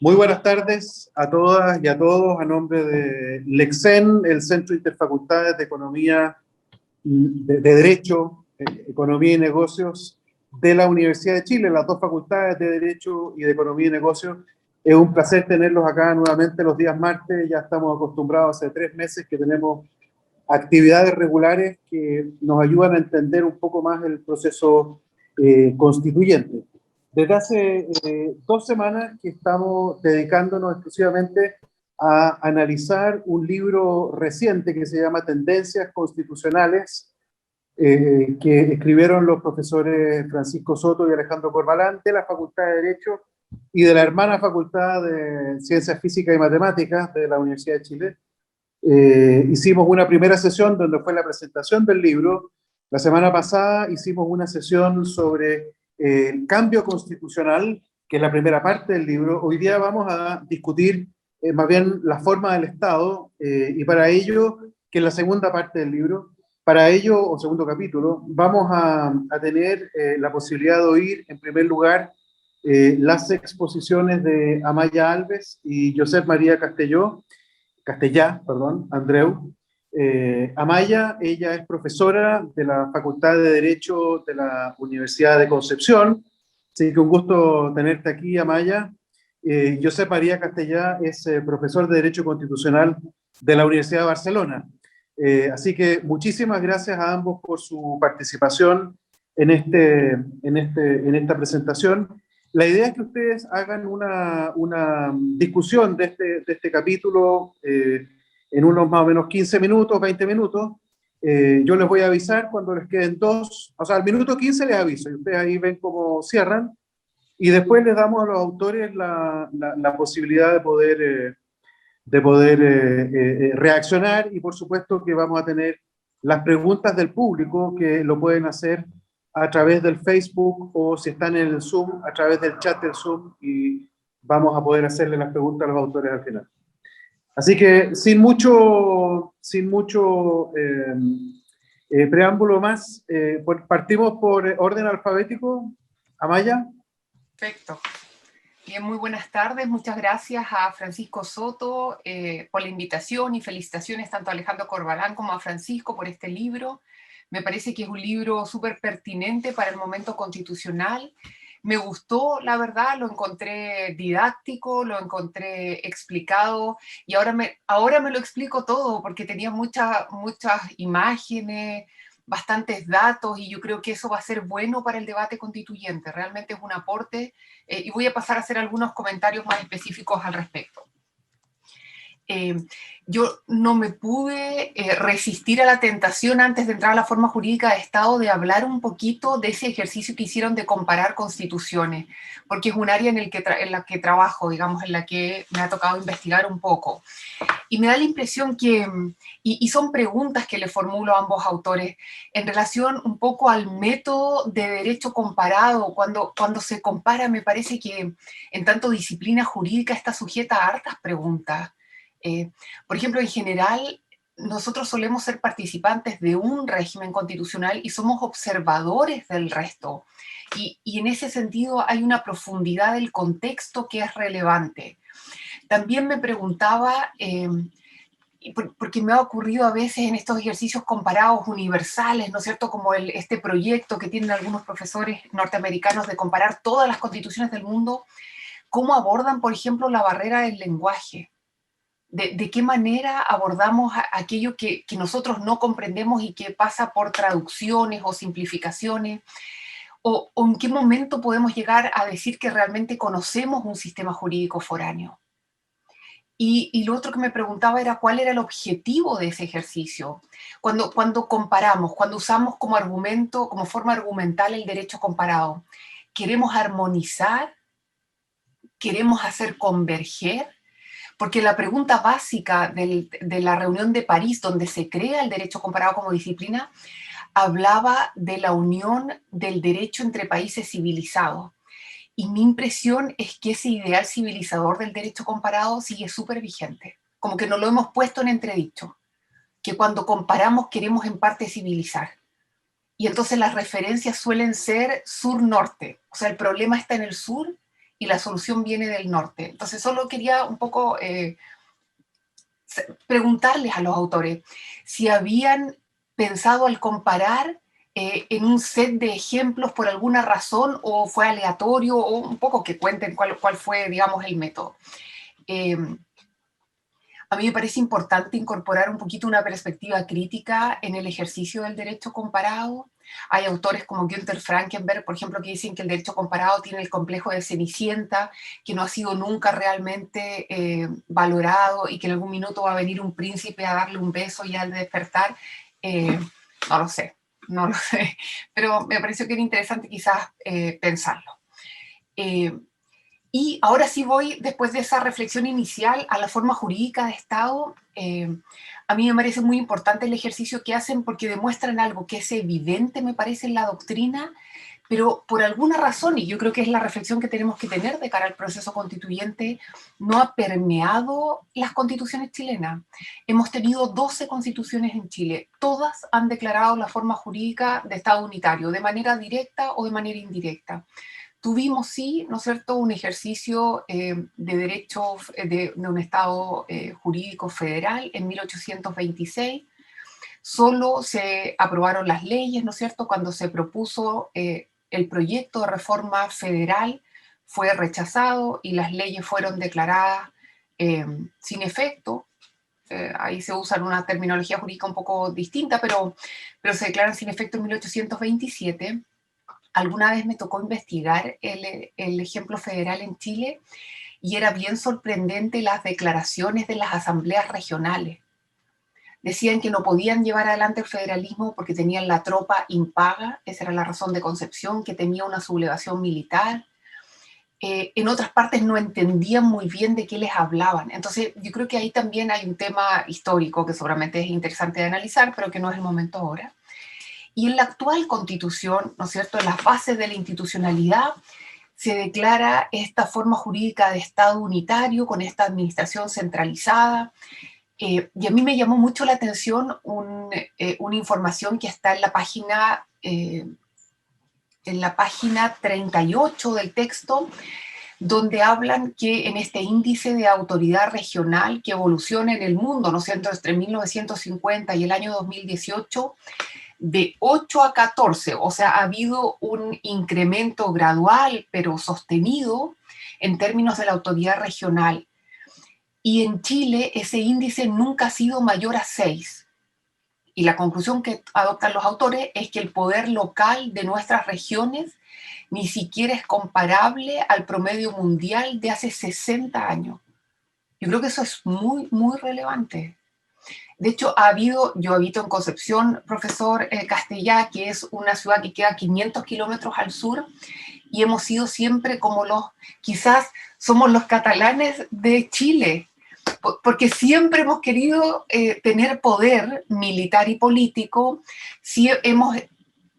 Muy buenas tardes a todas y a todos. A nombre de LECSEN, el Centro Interfacultades de Economía, de Derecho, Economía y Negocios de la Universidad de Chile, las dos facultades de Derecho y de Economía y Negocios. Es un placer tenerlos acá nuevamente los días martes. Ya estamos acostumbrados hace 3 meses que tenemos actividades regulares que nos ayudan a entender un poco más el proceso constituyente. Desde hace 2 semanas que estamos dedicándonos exclusivamente a analizar un libro reciente que se llama Tendencias Constitucionales, que escribieron los profesores Francisco Soto y Alejandro Corbalán de la Facultad de Derecho y de la hermana Facultad de Ciencias Físicas y Matemáticas de la Universidad de Chile. Hicimos una primera sesión donde fue la presentación del libro. La semana pasada hicimos una sesión sobre el cambio constitucional, que es la primera parte del libro. Hoy día vamos a discutir más bien la forma del Estado, y para ello, que es la segunda parte del libro, para ello, o segundo capítulo, vamos a tener la posibilidad de oír, en primer lugar, las exposiciones de Amaya Alves y Josep María Castellá, perdón, Andreu. Amaya, ella es profesora de la Facultad de Derecho de la Universidad de Concepción, así que un gusto tenerte aquí, Amaya. Josep María Castellá es profesor de Derecho Constitucional de la Universidad de Barcelona. Así que muchísimas gracias a ambos por su participación en esta presentación. La idea es que ustedes hagan una discusión de este capítulo en unos más o menos 15 minutos, 20 minutos. Yo les voy a avisar cuando les queden dos, o sea, al minuto 15 les aviso, y ustedes ahí ven cómo cierran, y después les damos a los autores la posibilidad de poder reaccionar, y por supuesto que vamos a tener las preguntas del público, que lo pueden hacer a través del Facebook, o si están en el Zoom, a través del chat del Zoom, y vamos a poder hacerle las preguntas a los autores al final. Así que sin mucho preámbulo más, partimos por orden alfabético. Amaya. Perfecto. Bien, muy buenas tardes. Muchas gracias a Francisco Soto por la invitación, y felicitaciones tanto a Alejandro Corbalán como a Francisco por este libro. Me parece que es un libro súper pertinente para el momento constitucional. Me gustó, la verdad, lo encontré didáctico, lo encontré explicado, y ahora me lo explico todo porque tenía muchas imágenes, bastantes datos, y yo creo que eso va a ser bueno para el debate constituyente. Realmente es un aporte, y voy a pasar a hacer algunos comentarios más específicos al respecto. Yo no me pude resistir a la tentación, antes de entrar a la forma jurídica de Estado, de hablar un poquito de ese ejercicio que hicieron de comparar constituciones, porque es un área en la que trabajo, digamos, en la que me ha tocado investigar un poco. Y me da la impresión que, y son preguntas que le formulo a ambos autores, en relación un poco al método de derecho comparado. Cuando se compara, me parece que en tanto disciplina jurídica está sujeta a hartas preguntas. Por ejemplo, en general, nosotros solemos ser participantes de un régimen constitucional y somos observadores del resto. Y en ese sentido hay una profundidad del contexto que es relevante. También me preguntaba, porque me ha ocurrido a veces en estos ejercicios comparados universales, ¿no es cierto?, como este proyecto que tienen algunos profesores norteamericanos de comparar todas las constituciones del mundo, cómo abordan, por ejemplo, la barrera del lenguaje. De qué manera abordamos aquello que nosotros no comprendemos y que pasa por traducciones o simplificaciones, o en qué momento podemos llegar a decir que realmente conocemos un sistema jurídico foráneo. Y lo otro que me preguntaba era cuál era el objetivo de ese ejercicio. Cuando comparamos, cuando usamos como argumento, como forma argumental el derecho comparado, ¿queremos armonizar? ¿Queremos hacer converger? Porque la pregunta básica de la reunión de París, donde se crea el derecho comparado como disciplina, hablaba de la unión del derecho entre países civilizados. Y mi impresión es que ese ideal civilizador del derecho comparado sigue súper vigente. Como que no lo hemos puesto en entredicho. Que cuando comparamos queremos en parte civilizar. Y entonces las referencias suelen ser sur-norte. O sea, el problema está en el sur y la solución viene del norte. Entonces solo quería un poco preguntarles a los autores si habían pensado al comparar en un set de ejemplos por alguna razón o fue aleatorio, o un poco que cuenten cuál fue, digamos, el método. A mí me parece importante incorporar un poquito una perspectiva crítica en el ejercicio del derecho comparado. Hay autores como Günther Frankenberg, por ejemplo, que dicen que el derecho comparado tiene el complejo de Cenicienta, que no ha sido nunca realmente valorado y que en algún minuto va a venir un príncipe a darle un beso y al despertar. No lo sé, no lo sé, pero me pareció que era interesante quizás pensarlo. Y ahora sí voy, después de esa reflexión inicial, a la forma jurídica de Estado. A mí me parece muy importante el ejercicio que hacen porque demuestran algo que es evidente, me parece, en la doctrina, pero por alguna razón, y yo creo que es la reflexión que tenemos que tener de cara al proceso constituyente, no ha permeado las constituciones chilenas. Hemos tenido 12 constituciones en Chile. Todas han declarado la forma jurídica de Estado unitario, de manera directa o de manera indirecta. Tuvimos, sí, ¿no es cierto?, un ejercicio de derecho de un Estado jurídico federal en 1826. Solo se aprobaron las leyes, ¿no es cierto?, cuando se propuso el proyecto de reforma federal fue rechazado y las leyes fueron declaradas sin efecto. Ahí se usa una terminología jurídica un poco distinta, pero se declaran sin efecto en 1827. Alguna vez me tocó investigar el ejemplo federal en Chile y era bien sorprendente las declaraciones de las asambleas regionales. Decían que no podían llevar adelante el federalismo porque tenían la tropa impaga, esa era la razón de concepción, que tenía una sublevación militar. En otras partes no entendían muy bien de qué les hablaban. Entonces yo creo que ahí también hay un tema histórico que seguramente es interesante de analizar, pero que no es el momento ahora. Y en la actual constitución, ¿no es cierto?, en las bases de la institucionalidad, se declara esta forma jurídica de Estado unitario con esta administración centralizada. Y a mí me llamó mucho la atención una información que está en la página 38 del texto, donde hablan que en este índice de autoridad regional que evoluciona en el mundo, ¿no es cierto?, entre 1950 y el año 2018, de 8 a 14, o sea, ha habido un incremento gradual, pero sostenido, en términos de la autoridad regional. Y en Chile ese índice nunca ha sido mayor a 6. Y la conclusión que adoptan los autores es que el poder local de nuestras regiones ni siquiera es comparable al promedio mundial de hace 60 años. Yo creo que eso es muy, muy relevante. De hecho, yo habito en Concepción, profesor Castellá, que es una ciudad que queda 500 kilómetros al sur, y hemos sido siempre como quizás somos los catalanes de Chile, porque siempre hemos querido tener poder militar y político. Sí hemos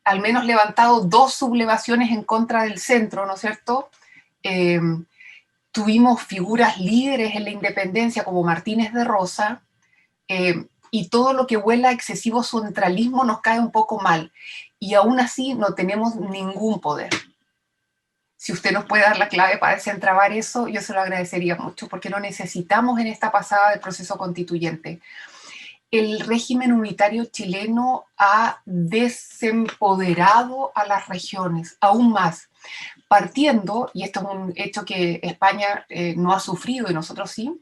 al menos levantado 2 sublevaciones en contra del centro, ¿no es cierto? Tuvimos figuras líderes en la independencia como Martínez de Rosa, y todo lo que huela a excesivo centralismo nos cae un poco mal, y aún así no tenemos ningún poder. Si usted nos puede dar la clave para desentrabar eso, yo se lo agradecería mucho, porque lo necesitamos en esta pasada del proceso constituyente. El régimen unitario chileno ha desempoderado a las regiones, aún más, partiendo, y esto es un hecho que España no ha sufrido y nosotros sí,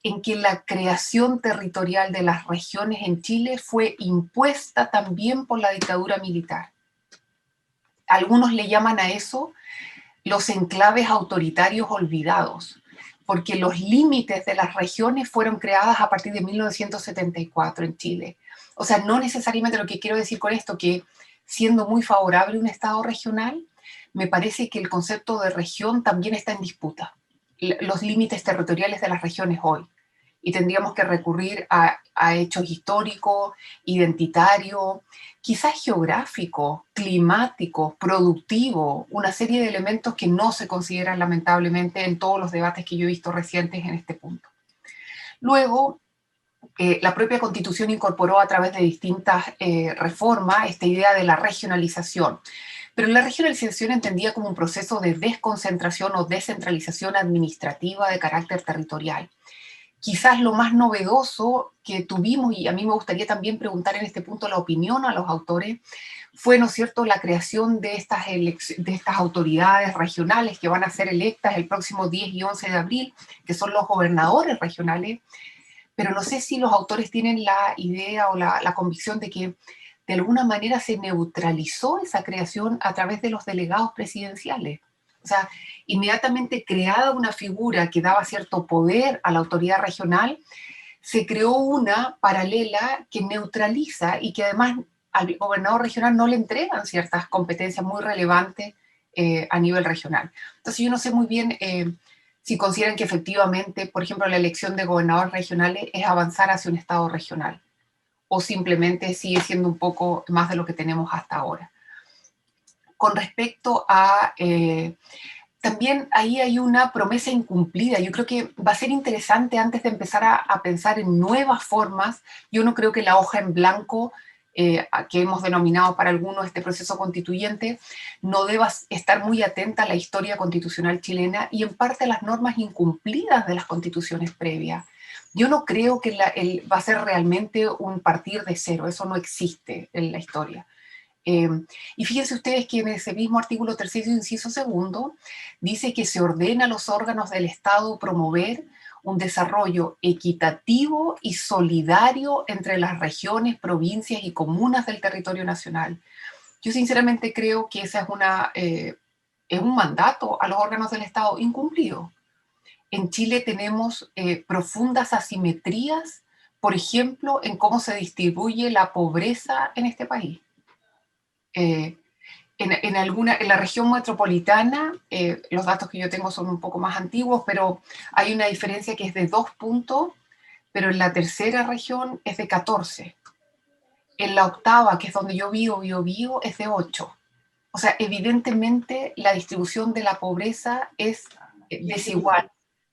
en que la creación territorial de las regiones en Chile fue impuesta también por la dictadura militar. Algunos le llaman a eso los enclaves autoritarios olvidados, porque los límites de las regiones fueron creadas a partir de 1974 en Chile. O sea, no necesariamente lo que quiero decir con esto, que siendo muy favorable un Estado regional, me parece que el concepto de región también está en disputa. Los límites territoriales de las regiones hoy. Y tendríamos que recurrir a hechos históricos, identitarios, quizás geográficos, climáticos, productivos, una serie de elementos que no se consideran lamentablemente en todos los debates que yo he visto recientes en este punto. Luego, la propia Constitución incorporó a través de distintas reformas esta idea de la regionalización. Pero la regionalización entendía como un proceso de desconcentración o descentralización administrativa de carácter territorial. Quizás lo más novedoso que tuvimos, y a mí me gustaría también preguntar en este punto la opinión a los autores, fue, ¿no es cierto?, la creación de estas autoridades regionales que van a ser electas el próximo 10 y 11 de abril, que son los gobernadores regionales. Pero no sé si los autores tienen la idea o la convicción de que de alguna manera se neutralizó esa creación a través de los delegados presidenciales. O sea, inmediatamente creada una figura que daba cierto poder a la autoridad regional, se creó una paralela que neutraliza y que además al gobernador regional no le entregan ciertas competencias muy relevantes a nivel regional. Entonces yo no sé muy bien si consideran que efectivamente, por ejemplo, la elección de gobernadores regionales es avanzar hacia un estado regional, o simplemente sigue siendo un poco más de lo que tenemos hasta ahora. Con respecto a... también ahí hay una promesa incumplida. Yo creo que va a ser interesante antes de empezar a pensar en nuevas formas. Yo no creo que la hoja en blanco que hemos denominado para algunos este proceso constituyente no deba estar muy atenta a la historia constitucional chilena y en parte a las normas incumplidas de las constituciones previas. Yo no creo que va a ser realmente un partir de cero. Eso no existe en la historia. Y fíjense ustedes que en ese mismo artículo 3º, inciso 2, dice que se ordena a los órganos del Estado promover un desarrollo equitativo y solidario entre las regiones, provincias y comunas del territorio nacional. Yo sinceramente creo que esa es un mandato a los órganos del Estado incumplido. En Chile tenemos profundas asimetrías, por ejemplo, en cómo se distribuye la pobreza en este país. En la región metropolitana, los datos que yo tengo son un poco más antiguos, pero hay una diferencia que es de 2 puntos, pero en la tercera región es de 14. En la octava, que es donde yo vivo, es de 8. O sea, evidentemente la distribución de la pobreza es desigual.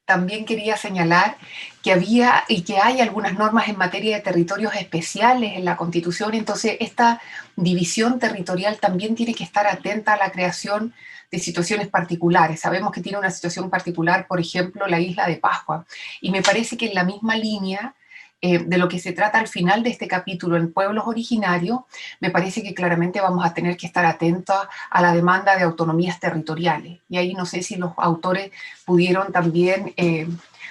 También quería señalar que había y que hay algunas normas en materia de territorios especiales en la Constitución, entonces esta división territorial también tiene que estar atenta a la creación de situaciones particulares. Sabemos que tiene una situación particular, por ejemplo, la isla de Pascua, y me parece que en la misma línea de lo que se trata al final de este capítulo en pueblos originarios, me parece que claramente vamos a tener que estar atentos a la demanda de autonomías territoriales. Y ahí no sé si los autores pudieron también,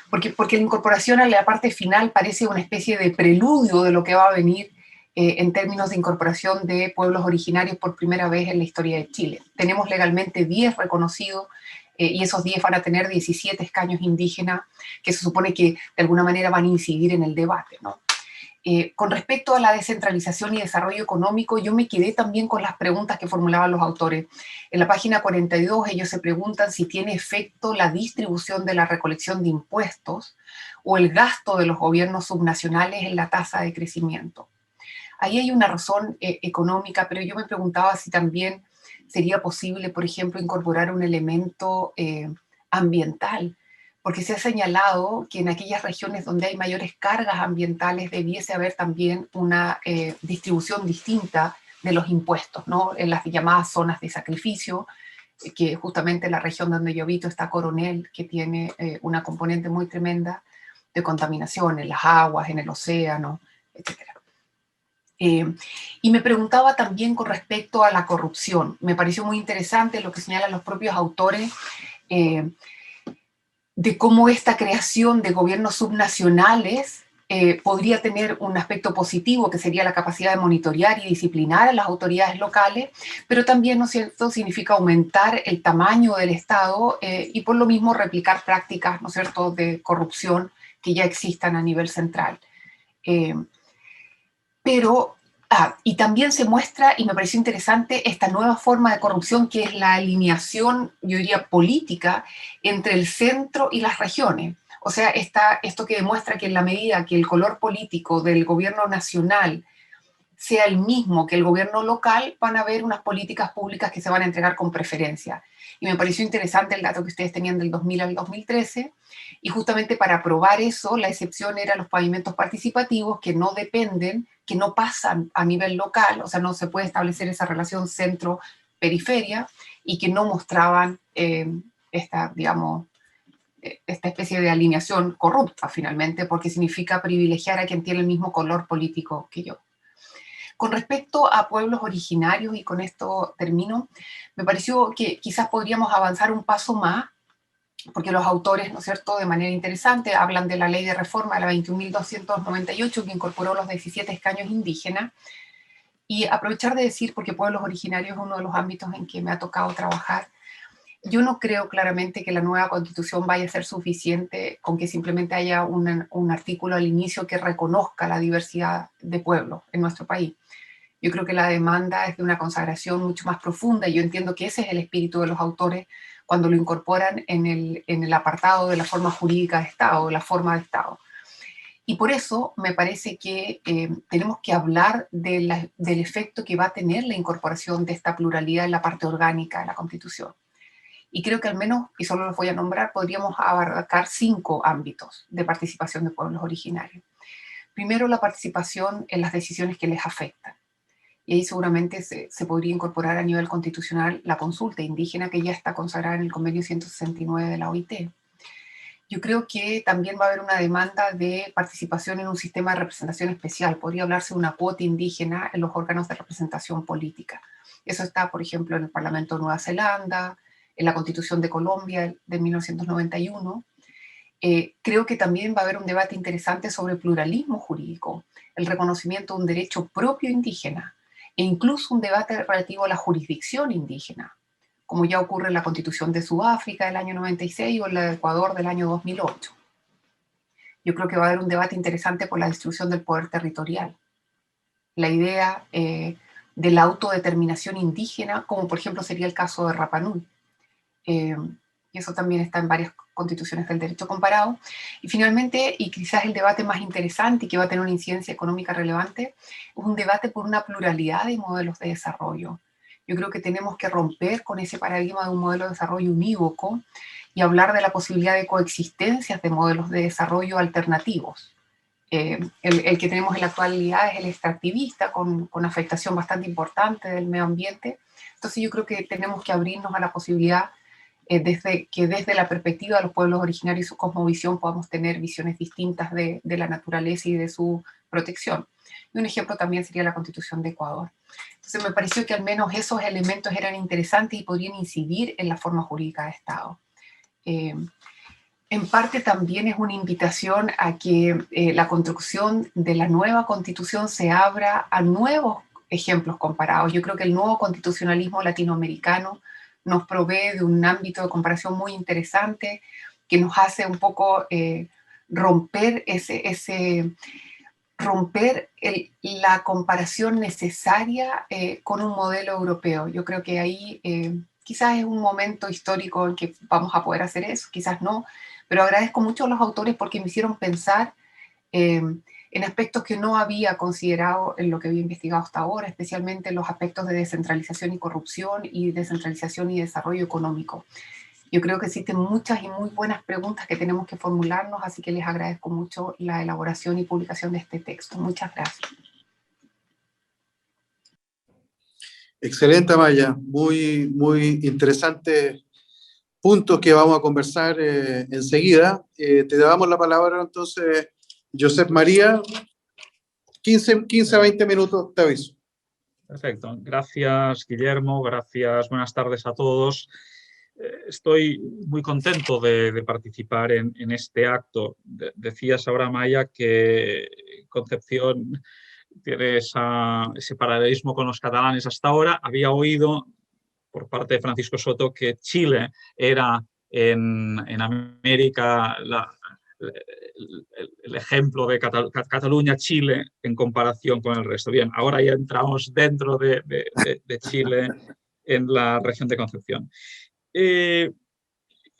porque la incorporación a la parte final parece una especie de preludio de lo que va a venir en términos de incorporación de pueblos originarios por primera vez en la historia de Chile. Tenemos legalmente 10 reconocidos y esos 10 van a tener 17 escaños indígenas que se supone que de alguna manera van a incidir en el debate, ¿no? Con respecto a la descentralización y desarrollo económico, yo me quedé también con las preguntas que formulaban los autores. En la página 42 ellos se preguntan si tiene efecto la distribución de la recolección de impuestos o el gasto de los gobiernos subnacionales en la tasa de crecimiento. Ahí hay una razón económica, pero yo me preguntaba si también sería posible, por ejemplo, incorporar un elemento ambiental, porque se ha señalado que en aquellas regiones donde hay mayores cargas ambientales debiese haber también una distribución distinta de los impuestos, ¿no? En las llamadas zonas de sacrificio, que justamente en la región donde yo habito está Coronel, que tiene una componente muy tremenda de contaminación en las aguas, en el océano, etc. Y me preguntaba también con respecto a la corrupción. Me pareció muy interesante lo que señalan los propios autores de cómo esta creación de gobiernos subnacionales podría tener un aspecto positivo, que sería la capacidad de monitorear y disciplinar a las autoridades locales, pero también, ¿no es cierto?, significa aumentar el tamaño del Estado y por lo mismo replicar prácticas, ¿no es cierto?, de corrupción que ya existan a nivel central. Y también se muestra, y me pareció interesante, esta nueva forma de corrupción que es la alineación, yo diría, política entre el centro y las regiones. O sea, esto que demuestra que en la medida que el color político del gobierno nacional sea el mismo que el gobierno local, van a haber unas políticas públicas que se van a entregar con preferencia. Y me pareció interesante el dato que ustedes tenían del 2000 al 2013, y justamente para probar eso, la excepción era los pavimentos participativos que no dependen, que no pasan a nivel local, o sea, no se puede establecer esa relación centro-periferia, y que no mostraban digamos, esta especie de alineación corrupta finalmente, porque significa privilegiar a quien tiene el mismo color político que yo. Con respecto a pueblos originarios, y con esto termino, me pareció que quizás podríamos avanzar un paso más, porque los autores, ¿no es cierto?, de manera interesante, hablan de la ley de reforma de la 21.298 que incorporó los 17 escaños indígenas, y aprovechar de decir, porque pueblos originarios es uno de los ámbitos en que me ha tocado trabajar, yo no creo claramente que la nueva Constitución vaya a ser suficiente con que simplemente haya un artículo al inicio que reconozca la diversidad de pueblos en nuestro país. Yo creo que la demanda es de una consagración mucho más profunda, y yo entiendo que ese es el espíritu de los autores cuando lo incorporan en el apartado de la forma jurídica de Estado, la forma de Estado. Y por eso me parece que tenemos que hablar del efecto que va a tener la incorporación de esta pluralidad en la parte orgánica de la Constitución. Y creo que al menos, y solo los voy a nombrar, podríamos abarcar 5 ámbitos de participación de pueblos originarios. Primero, la participación en las decisiones que les afectan. Y ahí seguramente se podría incorporar a nivel constitucional la consulta indígena, que ya está consagrada en el convenio 169 de la OIT. Yo creo que también va a haber una demanda de participación en un sistema de representación especial. Podría hablarse de una cuota indígena en los órganos de representación política. Eso está, por ejemplo, en el Parlamento de Nueva Zelanda, en la Constitución de Colombia de 1991. Creo que también va a haber un debate interesante sobre pluralismo jurídico, el reconocimiento de un derecho propio indígena, e incluso un debate relativo a la jurisdicción indígena, como ya ocurre en la Constitución de Sudáfrica del año 96 o en la de Ecuador del año 2008. Yo creo que va a haber un debate interesante por la distribución del poder territorial. La idea de la autodeterminación indígena, como por ejemplo sería el caso de Rapa Nui. Y eso también está en varias constituciones del derecho comparado. Y finalmente, y quizás el debate más interesante y que va a tener una incidencia económica relevante, es un debate por una pluralidad de modelos de desarrollo. Yo creo que tenemos que romper con ese paradigma de un modelo de desarrollo unívoco y hablar de la posibilidad de coexistencias de modelos de desarrollo alternativos. El que tenemos en la actualidad es el extractivista, con afectación bastante importante del medio ambiente. Entonces yo creo que tenemos que abrirnos a la posibilidad desde la perspectiva de los pueblos originarios y su cosmovisión podamos tener visiones distintas de la naturaleza y de su protección. Y un ejemplo también sería la Constitución de Ecuador. Entonces me pareció que al menos esos elementos eran interesantes y podrían incidir en la forma jurídica de Estado. En parte también es una invitación a que la construcción de la nueva Constitución se abra a nuevos ejemplos comparados. Yo creo que el nuevo constitucionalismo latinoamericano nos provee de un ámbito de comparación muy interesante que nos hace un poco romper la comparación necesaria con un modelo europeo. Yo creo que ahí quizás es un momento histórico en que vamos a poder hacer eso, quizás no, pero agradezco mucho a los autores porque me hicieron pensar en aspectos que no había considerado en lo que había investigado hasta ahora, especialmente en los aspectos de descentralización y corrupción, y descentralización y desarrollo económico. Yo creo que existen muchas y muy buenas preguntas que tenemos que formularnos, así que les agradezco mucho la elaboración y publicación de este texto. Muchas gracias. Excelente, Amaya. Muy, muy interesante puntos que vamos a conversar enseguida. Te damos la palabra entonces, Josep María. 15 a 20 minutos, te aviso. Perfecto. Gracias, Guillermo. Gracias. Buenas tardes a todos. Estoy muy contento de participar en este acto. Decías ahora, Amaya, que Concepción tiene ese paralelismo con los catalanes. Hasta ahora había oído por parte de Francisco Soto que Chile era en América el ejemplo de Cataluña-Chile en comparación con el resto. Bien, ahora ya entramos dentro de Chile en la región de Concepción.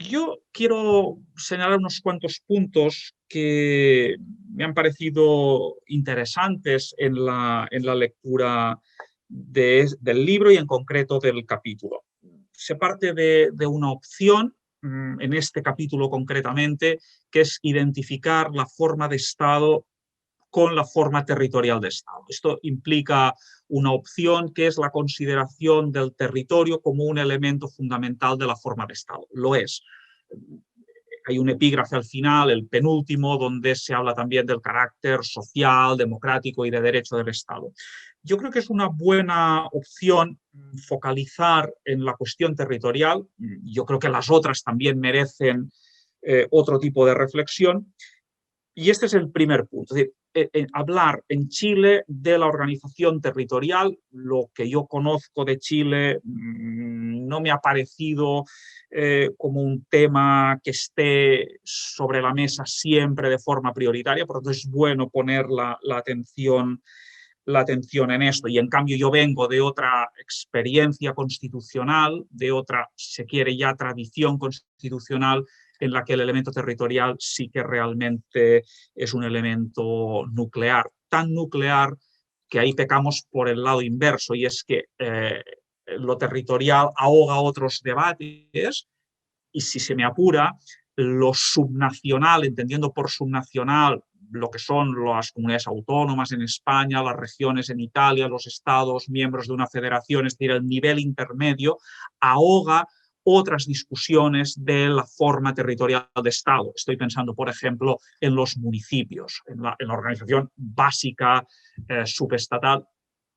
Yo quiero señalar unos cuantos puntos que me han parecido interesantes en la lectura del libro y en concreto del capítulo. Se parte de una opción, en este capítulo concretamente, que es identificar la forma de Estado con la forma territorial de Estado. Esto implica una opción que es la consideración del territorio como un elemento fundamental de la forma de Estado. Lo es. Hay un epígrafe al final, el penúltimo, donde se habla también del carácter social, democrático y de derecho del Estado. Yo creo que es una buena opción focalizar en la cuestión territorial. Yo creo que las otras también merecen otro tipo de reflexión. Y este es el primer punto. Es decir, hablar en Chile de la organización territorial, lo que yo conozco de Chile no me ha parecido como un tema que esté sobre la mesa siempre de forma prioritaria, por lo tanto es bueno poner la atención en esto. Y en cambio yo vengo de otra experiencia constitucional, de otra, si se quiere ya, tradición constitucional, en la que el elemento territorial sí que realmente es un elemento nuclear, tan nuclear que ahí pecamos por el lado inverso, y es que lo territorial ahoga otros debates, y si se me apura, lo subnacional, entendiendo por subnacional lo que son las comunidades autónomas en España, las regiones en Italia, los estados miembros de una federación, es decir, el nivel intermedio, ahoga otras discusiones de la forma territorial de Estado. Estoy pensando, por ejemplo, en los municipios, en la organización básica subestatal,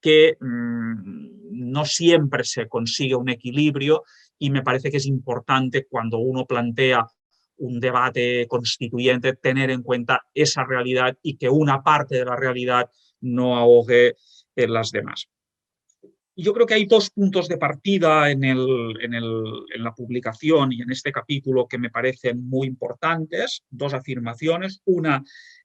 que no siempre se consigue un equilibrio, y me parece que es importante, cuando uno plantea un debate constituyente, tener en cuenta esa realidad y que una parte de la realidad no ahogue las demás. Yo creo que hay dos puntos de partida en la publicación y en este capítulo que me parecen muy importantes, dos afirmaciones. Una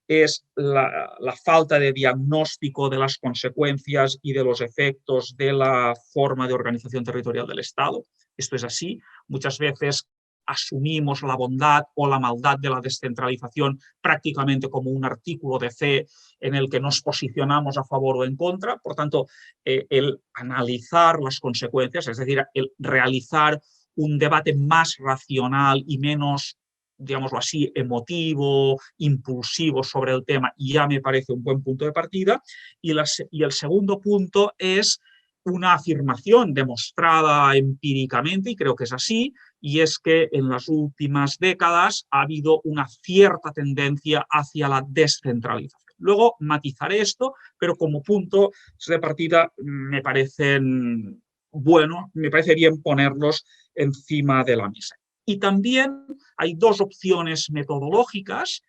es la falta de diagnóstico de las consecuencias y de los efectos de la forma de organización territorial del Estado. Esto es así. Muchas veces asumimos la bondad o la maldad de la descentralización prácticamente como un artículo de fe en el que nos posicionamos a favor o en contra. Por tanto, el analizar las consecuencias, es decir, el realizar un debate más racional y menos, digámoslo así, emotivo, impulsivo sobre el tema, ya me parece un buen punto de partida. Y el segundo punto es una afirmación demostrada empíricamente, y creo que es así, y es que en las últimas décadas ha habido una cierta tendencia hacia la descentralización. Luego matizaré esto, pero como punto de partida me parecen bueno, me parece bien ponerlos encima de la mesa. Y también hay dos opciones metodológicas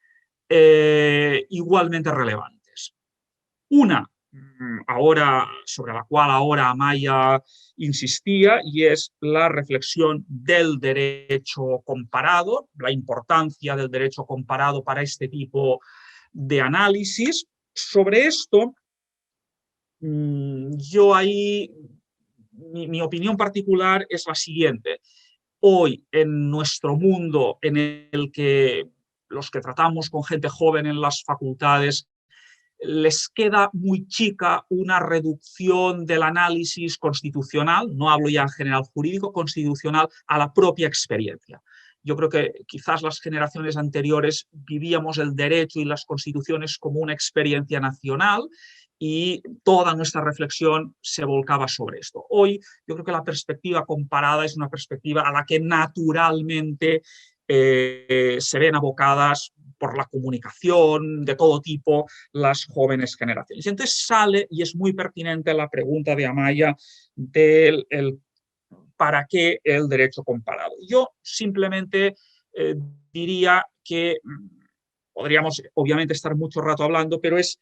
igualmente relevantes. Una, sobre la cual ahora Amaya insistía, y es la reflexión del derecho comparado, la importancia del derecho comparado para este tipo de análisis. Sobre esto, yo ahí, mi opinión particular es la siguiente. Hoy, en nuestro mundo en el que los que tratamos con gente joven en las facultades, les queda muy chica una reducción del análisis constitucional, no hablo ya en general jurídico, constitucional, a la propia experiencia. Yo creo que quizás las generaciones anteriores vivíamos el derecho y las constituciones como una experiencia nacional, y toda nuestra reflexión se volcaba sobre esto. Hoy yo creo que la perspectiva comparada es una perspectiva a la que naturalmente se ven abocadas por la comunicación de todo tipo las jóvenes generaciones. Y entonces sale, y es muy pertinente la pregunta de Amaya del ¿para qué el derecho comparado? Yo simplemente diría que podríamos obviamente estar mucho rato hablando, pero es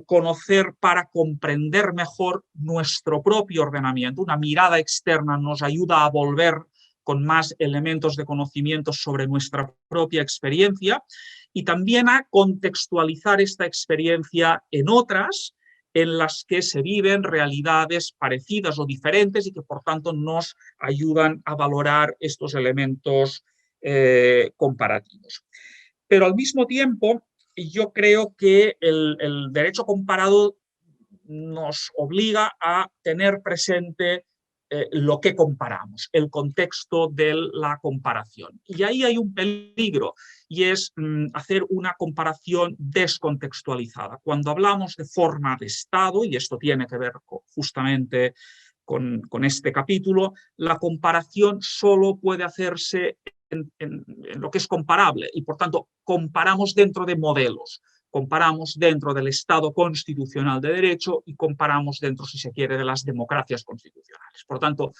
conocer para comprender mejor nuestro propio ordenamiento. Una mirada externa nos ayuda a volver con más elementos de conocimiento sobre nuestra propia experiencia, y también a contextualizar esta experiencia en otras en las que se viven realidades parecidas o diferentes, y que por tanto nos ayudan a valorar estos elementos comparativos. Pero al mismo tiempo, yo creo que el derecho comparado nos obliga a tener presente lo que comparamos, el contexto de la comparación. Y ahí hay un peligro, y es hacer una comparación descontextualizada. Cuando hablamos de forma de Estado, y esto tiene que ver justamente con este capítulo, la comparación solo puede hacerse en lo que es comparable, y por tanto comparamos dentro de modelos. Comparamos dentro del Estado constitucional de derecho y comparamos dentro, si se quiere, de las democracias constitucionales. Por tanto,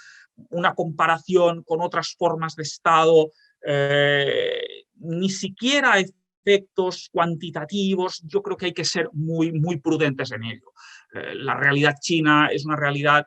una comparación con otras formas de Estado, ni siquiera efectos cuantitativos, yo creo que hay que ser muy, muy prudentes en ello. La realidad china es una realidad,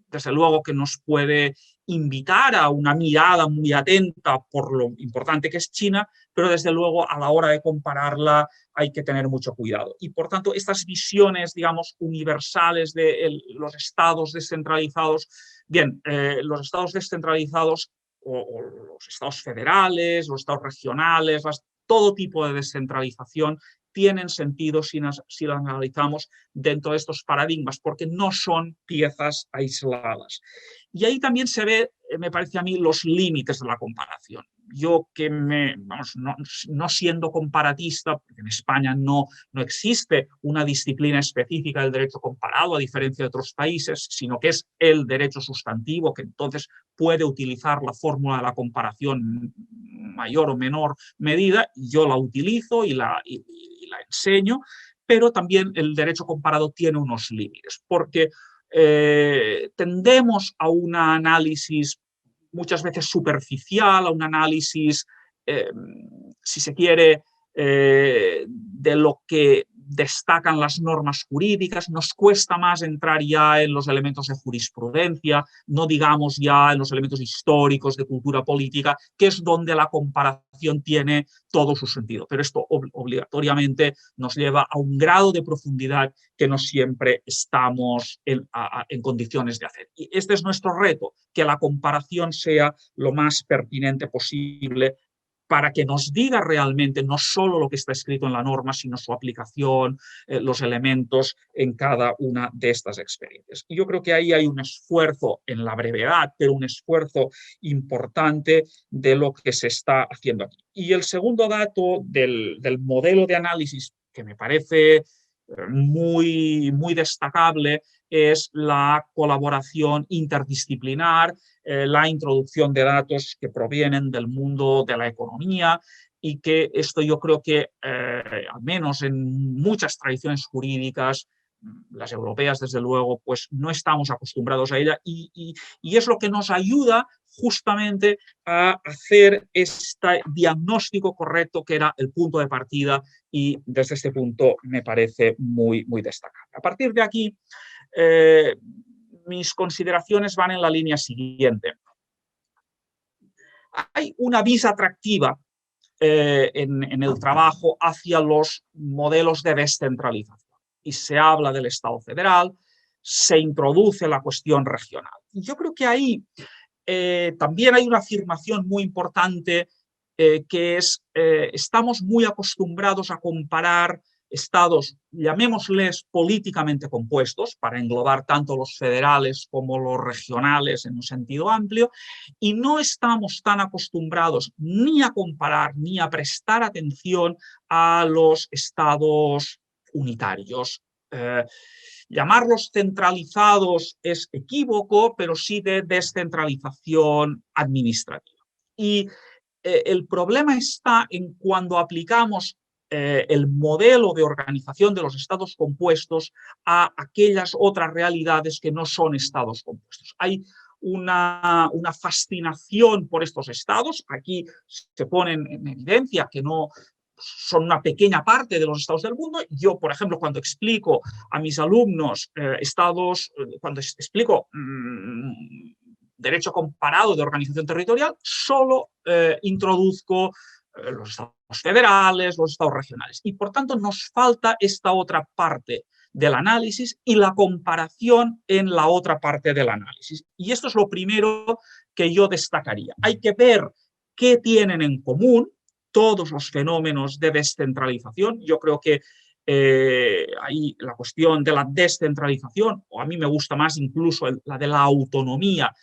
desde luego, que nos puede invitar a una mirada muy atenta por lo importante que es China, pero desde luego a la hora de compararla hay que tener mucho cuidado. Y por tanto, estas visiones, digamos, universales de los estados descentralizados, bien, los estados descentralizados o los estados federales, los estados regionales, todo tipo de descentralización tienen sentido si las analizamos dentro de estos paradigmas, porque no son piezas aisladas. Y ahí también se ve, me parece a mí, los límites de la comparación. Yo que no siendo comparatista, porque en España no existe una disciplina específica del derecho comparado, a diferencia de otros países, sino que es el derecho sustantivo, que entonces puede utilizar la fórmula de la comparación mayor o menor medida, yo la utilizo y la enseño, pero también el derecho comparado tiene unos límites, porque tendemos a un análisis muchas veces superficial, a un análisis, si se quiere, de lo que destacan las normas jurídicas. Nos cuesta más entrar ya en los elementos de jurisprudencia, no digamos ya en los elementos históricos de cultura política, que es donde la comparación tiene todo su sentido. Pero esto obligatoriamente nos lleva a un grado de profundidad que no siempre estamos en condiciones de hacer. Y este es nuestro reto, que la comparación sea lo más pertinente posible para que nos diga realmente no solo lo que está escrito en la norma, sino su aplicación, los elementos en cada una de estas experiencias. Y yo creo que ahí hay un esfuerzo en la brevedad, pero un esfuerzo importante de lo que se está haciendo aquí. Y el segundo dato del modelo de análisis que me parece muy, muy destacable es la colaboración interdisciplinar, la introducción de datos que provienen del mundo de la economía, y que esto yo creo que, al menos en muchas tradiciones jurídicas, las europeas desde luego, pues no estamos acostumbrados a ella, y es lo que nos ayuda justamente a hacer este diagnóstico correcto que era el punto de partida, y desde este punto me parece muy, muy destacable. A partir de aquí, mis consideraciones van en la línea siguiente. Hay una vis atractiva en el trabajo hacia los modelos de descentralización, y se habla del Estado federal, se introduce la cuestión regional. Yo creo que ahí también hay una afirmación muy importante, que es, estamos muy acostumbrados a comparar estados, llamémosles políticamente compuestos, para englobar tanto los federales como los regionales en un sentido amplio, y no estamos tan acostumbrados ni a comparar ni a prestar atención a los estados unitarios. Llamarlos centralizados es equívoco, pero sí de descentralización administrativa. Y el problema está en cuando aplicamos el modelo de organización de los estados compuestos a aquellas otras realidades que no son estados compuestos. Hay una fascinación por estos estados. Aquí se ponen en evidencia que no son una pequeña parte de los estados del mundo. Yo, por ejemplo, cuando explico a mis alumnos cuando explico derecho comparado de organización territorial, solo introduzco los estados federales, los estados regionales. Y por tanto nos falta esta otra parte del análisis y la comparación en la otra parte del análisis. Y esto es lo primero que yo destacaría. Hay que ver ¿Qué tienen en común todos los fenómenos de descentralización? Yo creo que ahí la cuestión de la descentralización, o a mí me gusta más incluso la de la autonomía,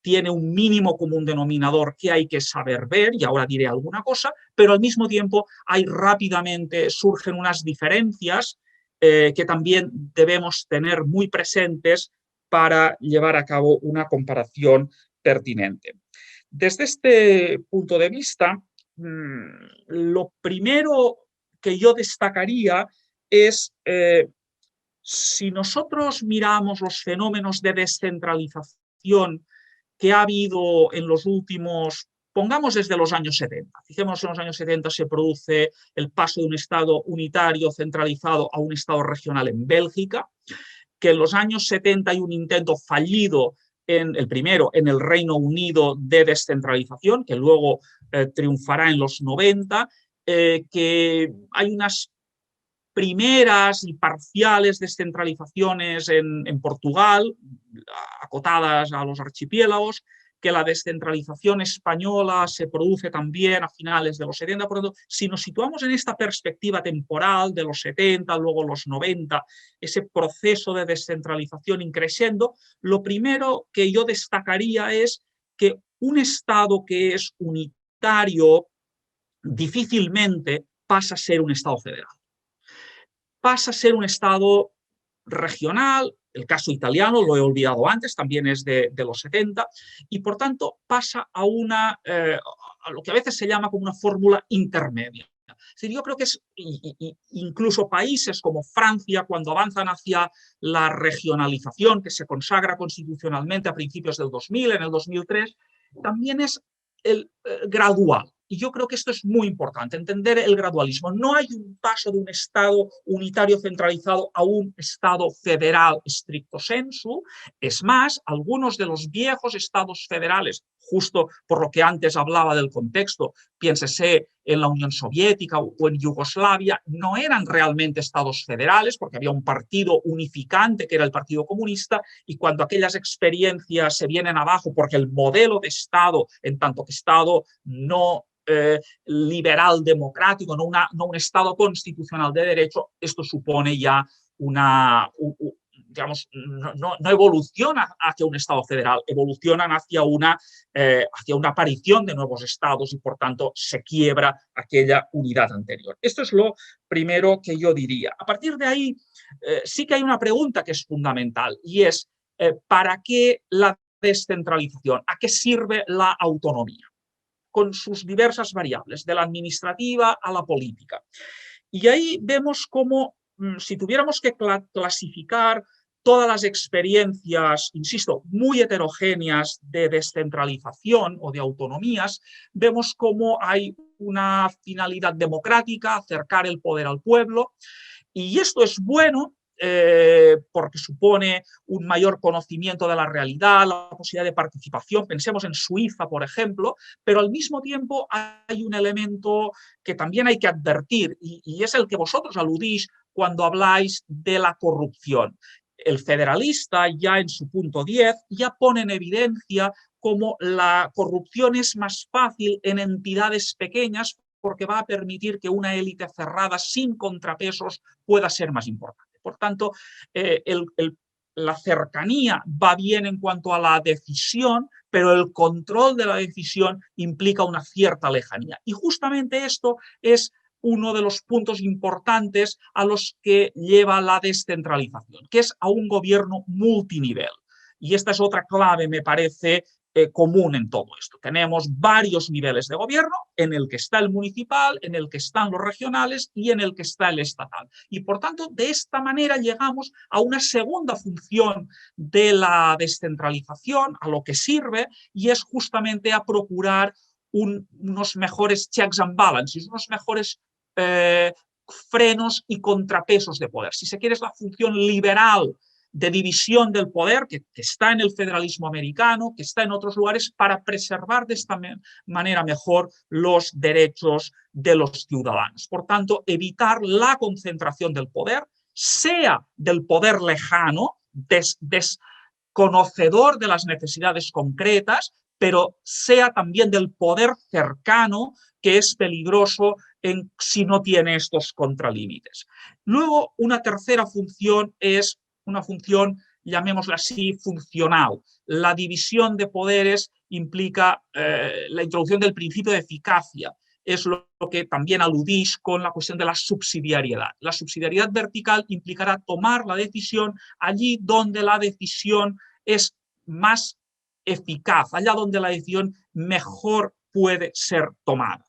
tiene un mínimo común denominador que hay que saber ver, y ahora diré alguna cosa, pero al mismo tiempo rápidamente surgen unas diferencias que también debemos tener muy presentes para llevar a cabo una comparación pertinente. Desde este punto de vista, lo primero que yo destacaría es si nosotros miramos los fenómenos de descentralización que ha habido en los últimos, pongamos desde los años 70. Fijémonos, en los años 70 se produce el paso de un Estado unitario centralizado a un Estado regional en Bélgica, que en los años 70 hay un intento fallido, el primero en el Reino Unido de descentralización, que luego triunfará en los 90, que hay unas primeras y parciales descentralizaciones en Portugal, acotadas a los archipiélagos, que la descentralización española se produce también a finales de los 70. Por lo tanto, si nos situamos en esta perspectiva temporal de los 70, luego los 90, ese proceso de descentralización increciendo, lo primero que yo destacaría es que un Estado que es unitario difícilmente pasa a ser un Estado federal. Pasa a ser un Estado regional, el caso italiano, lo he olvidado antes, también es de los 70, y por tanto pasa a lo que a veces se llama como una fórmula intermedia. Es decir, yo creo que es incluso países como Francia, cuando avanzan hacia la regionalización que se consagra constitucionalmente a principios del 2000, en el 2003, también es gradual. Y yo creo que esto es muy importante, entender el gradualismo. No hay un paso de un Estado unitario centralizado a un Estado federal stricto sensu. Es más, algunos de los viejos estados federales, justo por lo que antes hablaba del contexto, piénsese en la Unión Soviética o en Yugoslavia, no eran realmente estados federales porque había un partido unificante que era el Partido Comunista, y cuando aquellas experiencias se vienen abajo porque el modelo de Estado, en tanto que Estado no liberal democrático, no un Estado constitucional de derecho, esto supone ya digamos, no evoluciona hacia un Estado federal, evolucionan hacia una aparición de nuevos Estados y, por tanto, se quiebra aquella unidad anterior. Esto es lo primero que yo diría. A partir de ahí, sí que hay una pregunta que es fundamental, y es ¿para qué la descentralización? ¿A qué sirve la autonomía? Con sus diversas variables, de la administrativa a la política. Y ahí vemos cómo, si tuviéramos que clasificar todas las experiencias, insisto, muy heterogéneas de descentralización o de autonomías, vemos cómo hay una finalidad democrática, acercar el poder al pueblo, y esto es bueno porque supone un mayor conocimiento de la realidad, la posibilidad de participación. Pensemos en Suiza, por ejemplo, pero al mismo tiempo hay un elemento que también hay que advertir, y es el que vosotros aludís cuando habláis de la corrupción. El federalista, ya en su punto 10, ya pone en evidencia cómo la corrupción es más fácil en entidades pequeñas porque va a permitir que una élite cerrada sin contrapesos pueda ser más importante. Por tanto, la cercanía va bien en cuanto a la decisión, pero el control de la decisión implica una cierta lejanía. Y justamente esto es uno de los puntos importantes a los que lleva la descentralización, que es a un gobierno multinivel. Y esta es otra clave, me parece, común en todo esto. Tenemos varios niveles de gobierno, en el que está el municipal, en el que están los regionales y en el que está el estatal. Y por tanto, de esta manera llegamos a una segunda función de la descentralización, a lo que sirve, y es justamente a procurar unos mejores checks and balances, unos mejores frenos y contrapesos de poder. Si se quiere, es la función liberal de división del poder que está en el federalismo americano, que está en otros lugares, para preservar de esta manera mejor los derechos de los ciudadanos. Por tanto, evitar la concentración del poder, sea del poder lejano, desconocedor de las necesidades concretas, pero sea también del poder cercano, que es peligroso si no tiene estos contralímites. Luego, una tercera función es una función, llamémosla así, funcional. La división de poderes implica la introducción del principio de eficacia. Es lo que también aludís con la cuestión de la subsidiariedad. La subsidiariedad vertical implicará tomar la decisión allí donde la decisión es más eficaz, allá donde la decisión mejor puede ser tomada.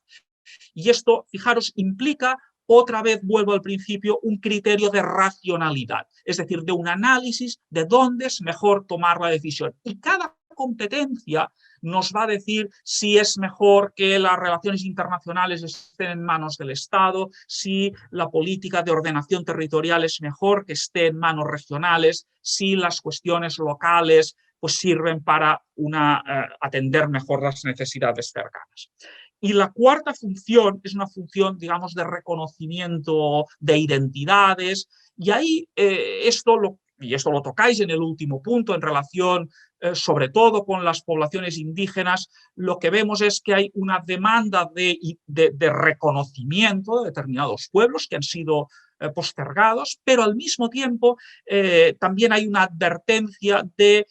Y esto, fijaros, implica, otra vez vuelvo al principio, un criterio de racionalidad, es decir, de un análisis de dónde es mejor tomar la decisión. Y cada competencia nos va a decir si es mejor que las relaciones internacionales estén en manos del Estado, si la política de ordenación territorial es mejor que esté en manos regionales, si las cuestiones locales pues sirven para atender mejor las necesidades cercanas. Y la cuarta función es una función, digamos, de reconocimiento de identidades, y ahí esto lo tocáis en el último punto, en relación sobre todo con las poblaciones indígenas, lo que vemos es que hay una demanda de reconocimiento de determinados pueblos que han sido postergados, pero al mismo tiempo también hay una advertencia de,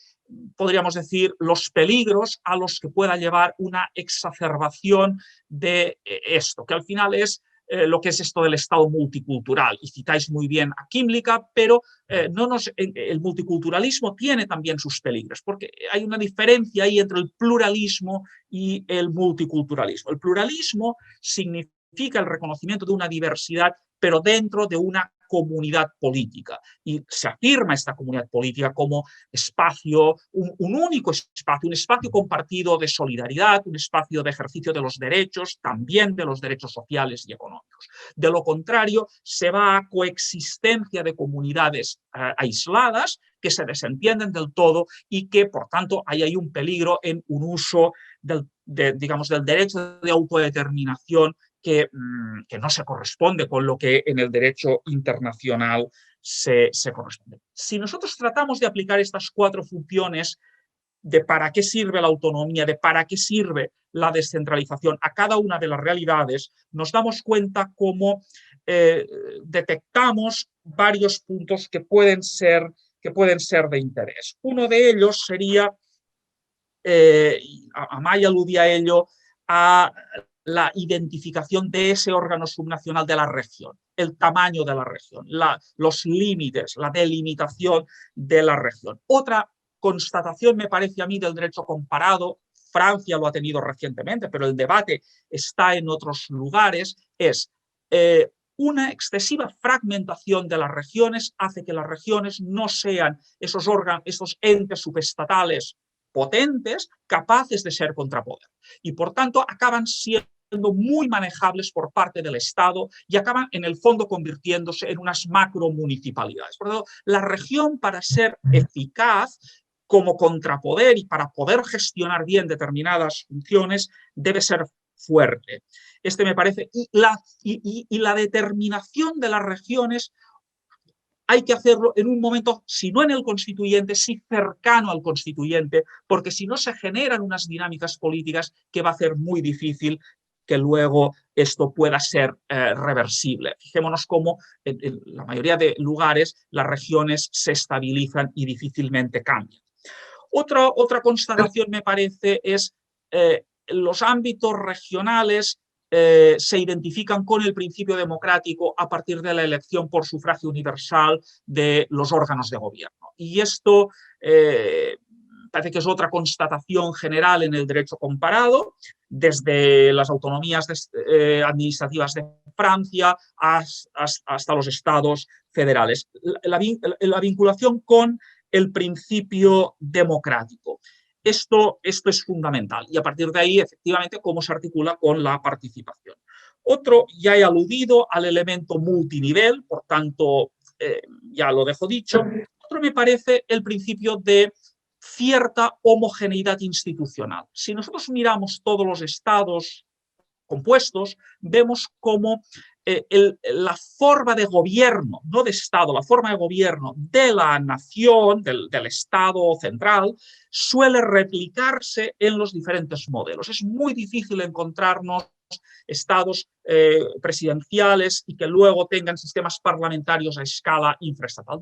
podríamos decir, los peligros a los que pueda llevar una exacerbación de esto, que al final es lo que es esto del Estado multicultural. Y citáis muy bien a Kymlicka, pero el multiculturalismo tiene también sus peligros, porque hay una diferencia ahí entre el pluralismo y el multiculturalismo. El pluralismo significa el reconocimiento de una diversidad, pero dentro de una comunidad política, y se afirma esta comunidad política como espacio, un único espacio, un espacio compartido de solidaridad, un espacio de ejercicio de los derechos, también de los derechos sociales y económicos. De lo contrario, se va a coexistencia de comunidades aisladas que se desentienden del todo y que, por tanto, hay un peligro en un uso del derecho de autodeterminación que no se corresponde con lo que en el derecho internacional se corresponde. Si nosotros tratamos de aplicar estas cuatro funciones de para qué sirve la autonomía, de para qué sirve la descentralización a cada una de las realidades, nos damos cuenta cómo detectamos varios puntos que pueden ser de interés. Uno de ellos sería, Amaya aludía a ello, a la identificación de ese órgano subnacional de la región, el tamaño de la región, los límites, la delimitación de la región. Otra constatación, me parece a mí, del derecho comparado, Francia lo ha tenido recientemente, pero el debate está en otros lugares, es una excesiva fragmentación de las regiones hace que las regiones no sean esos órganos, esos entes subestatales potentes, capaces de ser contrapoder. Y por tanto acaban siendo muy manejables por parte del Estado y acaban en el fondo convirtiéndose en unas macromunicipalidades. Por lo tanto, la región, para ser eficaz como contrapoder y para poder gestionar bien determinadas funciones, debe ser fuerte. Este me parece, y la determinación de las regiones hay que hacerlo en un momento, si no en el constituyente, sí cercano al constituyente, porque si no se generan unas dinámicas políticas que va a ser muy difícil que luego esto pueda ser reversible. Fijémonos cómo en la mayoría de lugares las regiones se estabilizan y difícilmente cambian. Otra constatación, me parece, es los ámbitos regionales se identifican con el principio democrático a partir de la elección por sufragio universal de los órganos de gobierno. Y esto parece que es otra constatación general en el derecho comparado, desde las autonomías administrativas de Francia hasta los estados federales. La vinculación con el principio democrático. Esto es fundamental y a partir de ahí, efectivamente, cómo se articula con la participación. Otro, ya he aludido al elemento multinivel, por tanto, ya lo dejo dicho. Otro me parece el principio de cierta homogeneidad institucional. Si nosotros miramos todos los estados compuestos, vemos cómo la forma de gobierno, no de Estado, la forma de gobierno de la nación, del Estado central, suele replicarse en los diferentes modelos. Es muy difícil encontrarnos estados presidenciales y que luego tengan sistemas parlamentarios a escala infraestatal.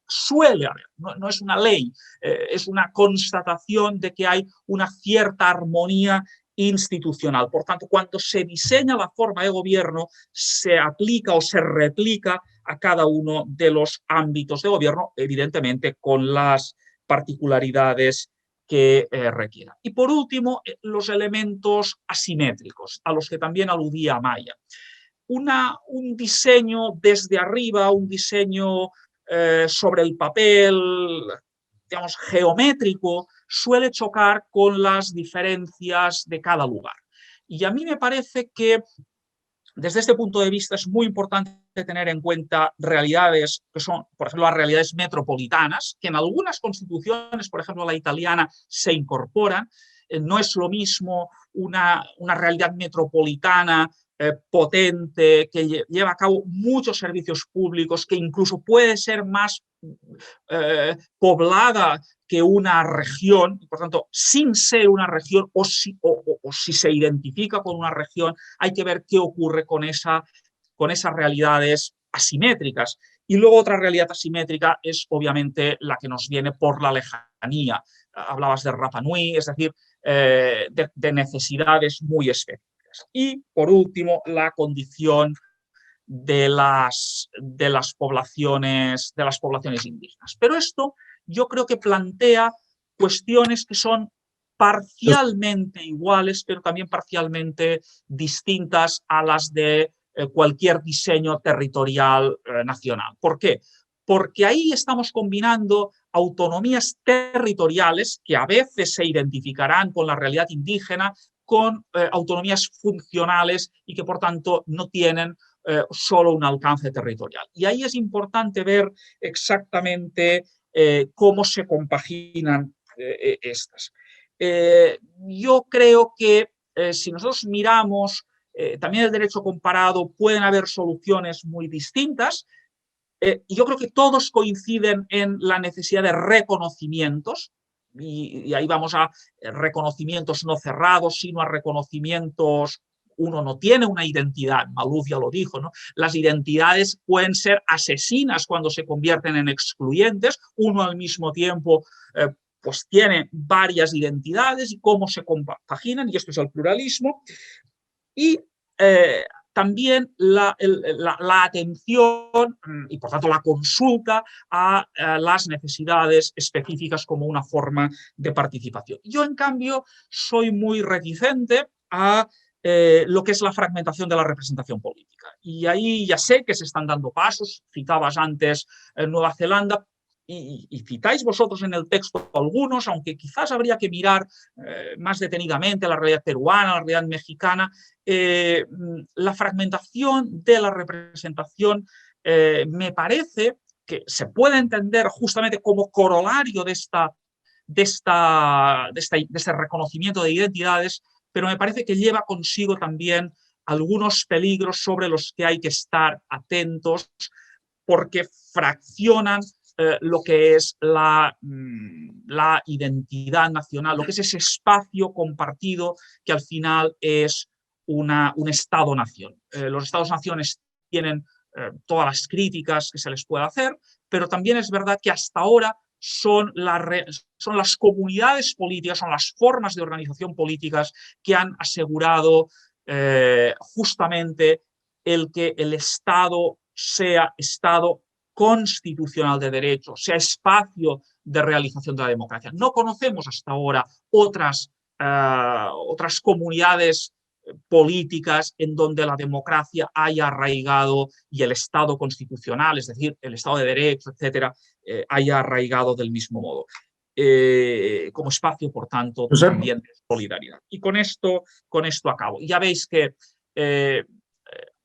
Suele haber, no es una ley, es una constatación de que hay una cierta armonía institucional. Por tanto, cuando se diseña la forma de gobierno, se aplica o se replica a cada uno de los ámbitos de gobierno, evidentemente con las particularidades que requiera. Y por último, los elementos asimétricos, a los que también aludía Amaya. Un diseño desde arriba, un diseño sobre el papel, digamos, geométrico, suele chocar con las diferencias de cada lugar. Y a mí me parece que desde este punto de vista es muy importante tener en cuenta realidades que son, por ejemplo, las realidades metropolitanas, que en algunas constituciones, por ejemplo la italiana, se incorporan. No es lo mismo una realidad metropolitana potente, que lleva a cabo muchos servicios públicos, que incluso puede ser más poblada que una región, y por tanto, sin ser una región o si se identifica con una región, hay que ver qué ocurre con esas realidades asimétricas. Y luego otra realidad asimétrica es obviamente la que nos viene por la lejanía. Hablabas de Rapa Nui, es decir, de necesidades muy específicas. Y por último, la condición de las poblaciones indígenas. Pero esto yo creo que plantea cuestiones que son parcialmente iguales, pero también parcialmente distintas a las de cualquier diseño territorial nacional. ¿Por qué? Porque ahí estamos combinando autonomías territoriales que a veces se identificarán con la realidad indígena, con autonomías funcionales y que por tanto no tienen solo un alcance territorial. Y ahí es importante ver exactamente cómo se compaginan estas. Yo creo que si nosotros miramos también el derecho comparado, pueden haber soluciones muy distintas. Y yo creo que todos coinciden en la necesidad de reconocimientos, y ahí vamos a reconocimientos no cerrados, sino a reconocimientos. Uno no tiene una identidad, Maluf ya lo dijo, ¿no? Las identidades pueden ser asesinas cuando se convierten en excluyentes, uno al mismo tiempo pues tiene varias identidades y cómo se compaginan, y esto es el pluralismo, y también la atención y por tanto la consulta a las necesidades específicas como una forma de participación. Yo en cambio soy muy reticente a lo que es la fragmentación de la representación política. Y ahí ya sé que se están dando pasos, citabas antes Nueva Zelanda, y citáis vosotros en el texto algunos, aunque quizás habría que mirar más detenidamente la realidad peruana, la realidad mexicana. La fragmentación de la representación me parece que se puede entender justamente como corolario de este reconocimiento de identidades, pero me parece que lleva consigo también algunos peligros sobre los que hay que estar atentos, porque fraccionan lo que es la identidad nacional, lo que es ese espacio compartido que al final es un Estado-nación. Los Estados-naciones tienen todas las críticas que se les puede hacer, pero también es verdad que hasta ahora son las comunidades políticas, son las formas de organización políticas que han asegurado justamente el que el Estado sea Estado constitucional de derecho, sea espacio de realización de la democracia. No conocemos hasta ahora otras comunidades políticas en donde la democracia haya arraigado y el Estado constitucional, es decir, el Estado de Derecho, etcétera, haya arraigado del mismo modo. Como espacio, por tanto, también de solidaridad. Y con esto acabo. Ya veis que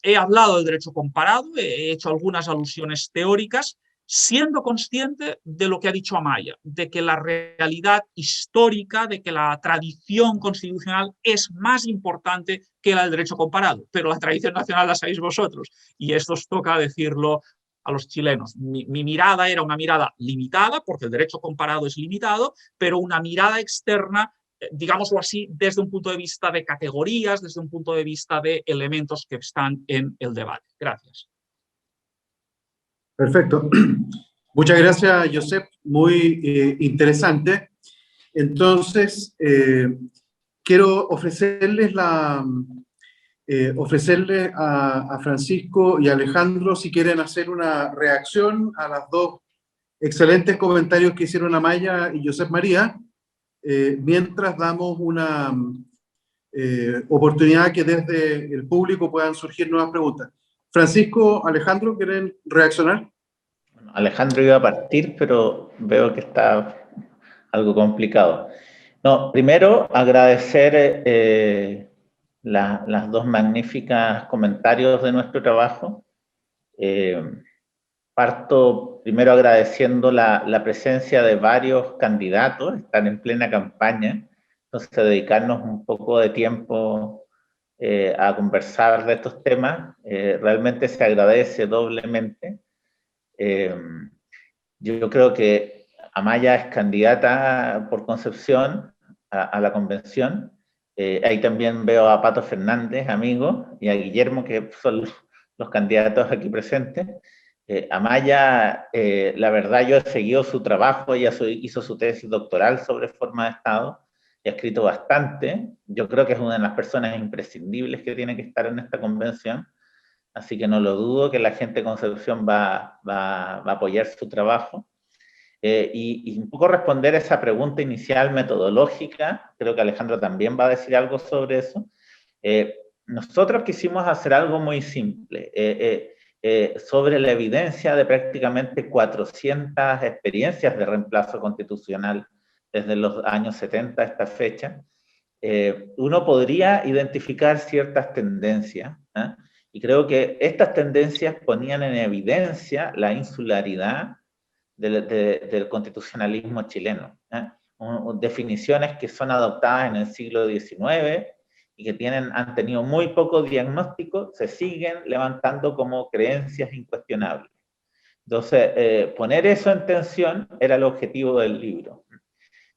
he hablado del derecho comparado, he hecho algunas alusiones teóricas, siendo consciente de lo que ha dicho Amaya, de que la realidad histórica, de que la tradición constitucional es más importante que la del derecho comparado, pero la tradición nacional la sabéis vosotros, y esto os toca decirlo a los chilenos. Mi mirada era una mirada limitada, porque el derecho comparado es limitado, pero una mirada externa, digámoslo así, desde un punto de vista de categorías, desde un punto de vista de elementos que están en el debate. Gracias. Perfecto. Muchas gracias, Josep. Muy interesante. Entonces, quiero ofrecerles ofrecerle a Francisco y a Alejandro si quieren hacer una reacción a los dos excelentes comentarios que hicieron Amaya y Josep María, mientras damos una oportunidad que desde el público puedan surgir nuevas preguntas. Francisco, Alejandro, ¿quieren reaccionar? Bueno, Alejandro iba a partir, pero veo que está algo complicado. No, primero agradecer las dos magníficas comentarios de nuestro trabajo. Parto primero agradeciendo la presencia de varios candidatos, están en plena campaña, entonces dedicarnos un poco de tiempo a conversar de estos temas, realmente se agradece doblemente. Yo creo que Amaya es candidata por Concepción a la convención. Ahí también veo a Pato Fernández, amigo, y a Guillermo, que son los candidatos aquí presentes. Amaya, la verdad, yo he seguido su trabajo, ella hizo su tesis doctoral sobre forma de Estado y ha escrito bastante. Yo creo que es una de las personas imprescindibles que tiene que estar en esta convención. Así que no lo dudo que la gente de Concepción va a apoyar su trabajo. Y un poco responder a esa pregunta inicial metodológica, creo que Alejandro también va a decir algo sobre eso. Nosotros quisimos hacer algo muy simple, sobre la evidencia de prácticamente 400 experiencias de reemplazo constitucional desde los años 70 a esta fecha. Uno podría identificar ciertas tendencias, ¿eh? Y creo que estas tendencias ponían en evidencia la insularidad del constitucionalismo chileno, ¿eh? Definiciones que son adoptadas en el siglo XIX y que han tenido muy poco diagnóstico, se siguen levantando como creencias incuestionables. Entonces, poner eso en tensión era el objetivo del libro.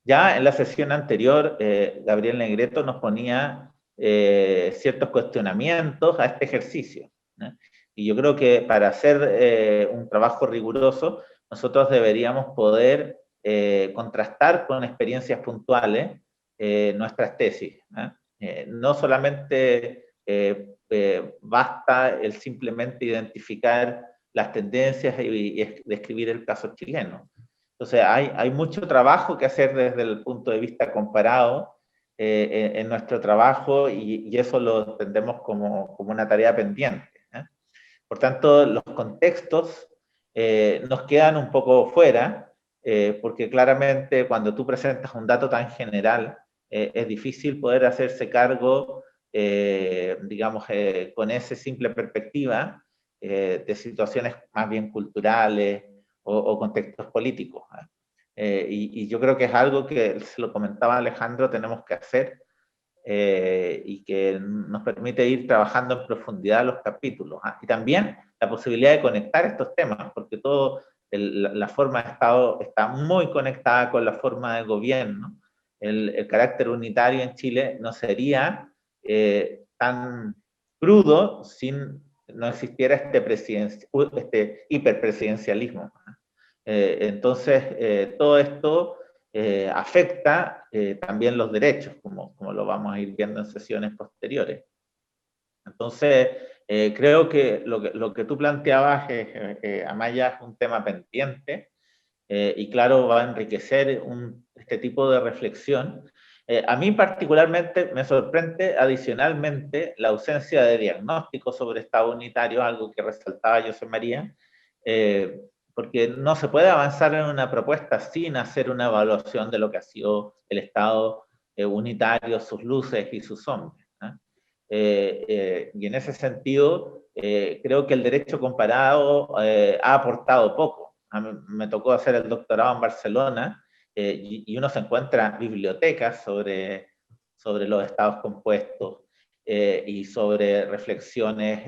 Ya en la sesión anterior, Gabriel Negreto nos ponía ciertos cuestionamientos a este ejercicio, ¿eh? Y yo creo que para hacer un trabajo riguroso, nosotros deberíamos poder contrastar con experiencias puntuales nuestras tesis, ¿eh? No solamente basta el simplemente identificar las tendencias y describir el caso chileno. Entonces, hay mucho trabajo que hacer desde el punto de vista comparado en nuestro trabajo y eso lo entendemos como una tarea pendiente, ¿eh? Por tanto, los contextos nos quedan un poco fuera, porque claramente cuando tú presentas un dato tan general, es difícil poder hacerse cargo, digamos, con esa simple perspectiva de situaciones más bien culturales o contextos políticos, ¿eh? Y yo creo que es algo que, se lo comentaba Alejandro, tenemos que hacer y que nos permite ir trabajando en profundidad los capítulos, ¿eh? Y también la posibilidad de conectar estos temas, porque la forma de Estado está muy conectada con la forma de gobierno. El carácter unitario en Chile no sería tan crudo sin no existiera este hiperpresidencialismo. Entonces, todo esto afecta también los derechos, como lo vamos a ir viendo en sesiones posteriores. Entonces, creo que lo que tú planteabas, Amaya, es un tema pendiente y claro, va a enriquecer este tipo de reflexión. A mí particularmente me sorprende adicionalmente la ausencia de diagnóstico sobre Estado unitario, algo que resaltaba José María, porque no se puede avanzar en una propuesta sin hacer una evaluación de lo que ha sido el Estado unitario, sus luces y sus sombras, ¿eh? Y en ese sentido, creo que el derecho comparado ha aportado poco. me tocó hacer el doctorado en Barcelona, y uno se encuentra bibliotecas sobre los estados compuestos y sobre reflexiones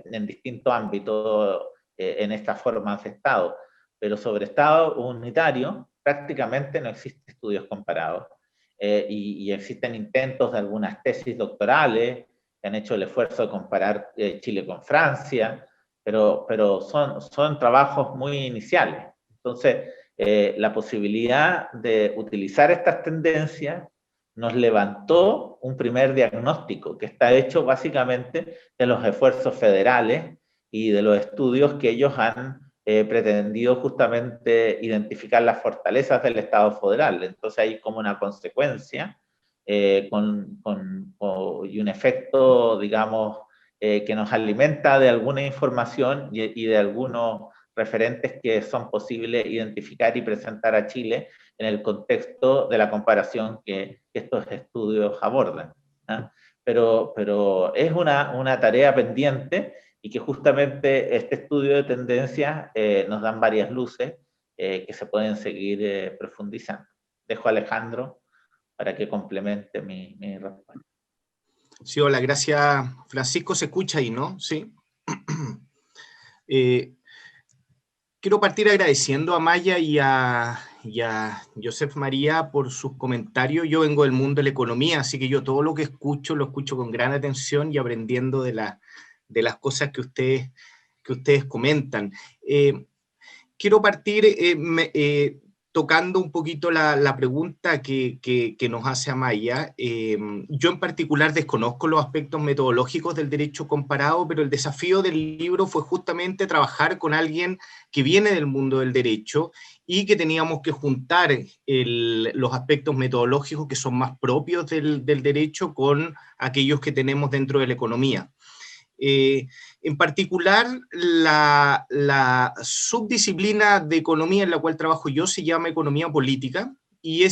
en distintos ámbitos en estas formas de estado. Pero sobre estado unitario prácticamente no existen estudios comparados. Y existen intentos de algunas tesis doctorales que han hecho el esfuerzo de comparar Chile con Francia, pero son trabajos muy iniciales. Entonces, la posibilidad de utilizar estas tendencias nos levantó un primer diagnóstico que está hecho básicamente de los esfuerzos federales y de los estudios que ellos han pretendido justamente identificar las fortalezas del Estado federal. Entonces hay como una consecuencia y un efecto, digamos, que nos alimenta de alguna información y de algunos referentes que son posibles identificar y presentar a Chile en el contexto de la comparación que estos estudios abordan, ¿no? Pero es una tarea pendiente y que justamente este estudio de tendencias nos dan varias luces que se pueden seguir profundizando. Dejo a Alejandro para que complemente mi respuesta. Sí, hola, gracias, Francisco. ¿Se escucha ahí, no? Sí. Quiero partir agradeciendo a Maya y a Josep María por sus comentarios. Yo vengo del mundo de la economía, así que yo todo lo que escucho, lo escucho con gran atención y aprendiendo de las cosas que ustedes comentan. Quiero partir tocando un poquito la pregunta que nos hace Amaya. Yo en particular desconozco los aspectos metodológicos del derecho comparado, pero el desafío del libro fue justamente trabajar con alguien que viene del mundo del derecho y que teníamos que juntar los aspectos metodológicos que son más propios del derecho con aquellos que tenemos dentro de la economía. En particular, la subdisciplina de economía en la cual trabajo yo se llama economía política, y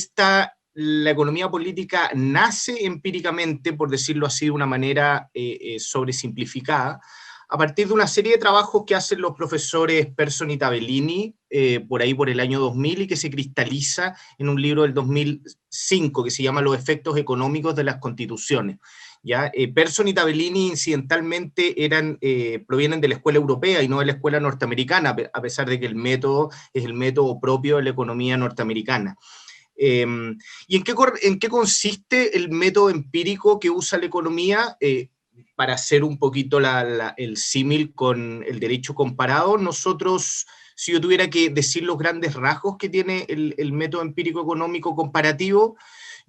la economía política nace empíricamente, por decirlo así de una manera sobresimplificada, a partir de una serie de trabajos que hacen los profesores Persson y Tabellini, por ahí por el año 2000, y que se cristaliza en un libro del 2005 que se llama Los efectos económicos de las constituciones. ¿Ya? Persson y Tabellini incidentalmente provienen de la escuela europea y no de la escuela norteamericana, a pesar de que el método es el método propio de la economía norteamericana. ¿Y en qué consiste el método empírico que usa la economía? Para hacer un poquito el símil con el derecho comparado, nosotros, si yo tuviera que decir los grandes rasgos que tiene el método empírico económico comparativo,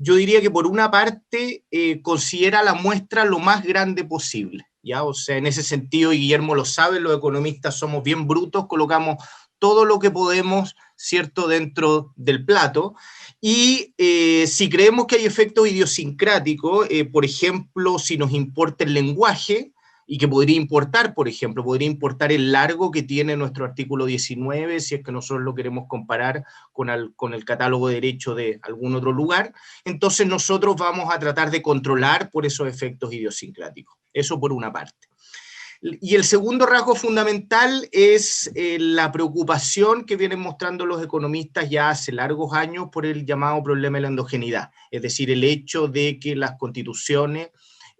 yo diría que por una parte considera la muestra lo más grande posible, ¿ya? O sea, en ese sentido, y Guillermo lo sabe, los economistas somos bien brutos, colocamos todo lo que podemos, ¿cierto?, dentro del plato, y si creemos que hay efectos idiosincráticos, por ejemplo, si nos importa el lenguaje, y que podría importar, por ejemplo, podría importar el largo que tiene nuestro artículo 19, si es que nosotros lo queremos comparar con el catálogo de derecho de algún otro lugar, entonces nosotros vamos a tratar de controlar por esos efectos idiosincráticos. Eso por una parte. Y el segundo rasgo fundamental es la preocupación que vienen mostrando los economistas ya hace largos años por el llamado problema de la endogeneidad, es decir, el hecho de que las constituciones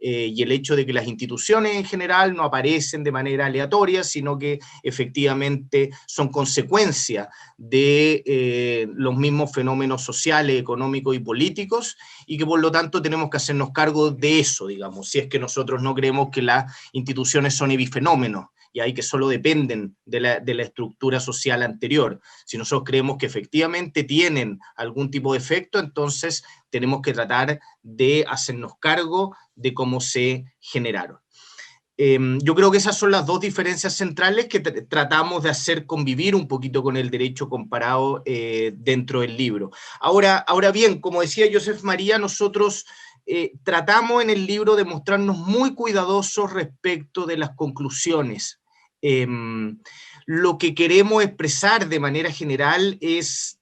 y el hecho de que las instituciones en general no aparecen de manera aleatoria, sino que efectivamente son consecuencia de los mismos fenómenos sociales, económicos y políticos, y que por lo tanto tenemos que hacernos cargo de eso, digamos, si es que nosotros no creemos que las instituciones son epifenómenos, y ahí que solo dependen de la estructura social anterior. Si nosotros creemos que efectivamente tienen algún tipo de efecto, entonces tenemos que tratar de hacernos cargo de cómo se generaron. Yo creo que esas son las dos diferencias centrales que tratamos de hacer convivir un poquito con el derecho comparado dentro del libro. Ahora bien, como decía Josep María, nosotros tratamos en el libro de mostrarnos muy cuidadosos respecto de las conclusiones. Lo que queremos expresar de manera general es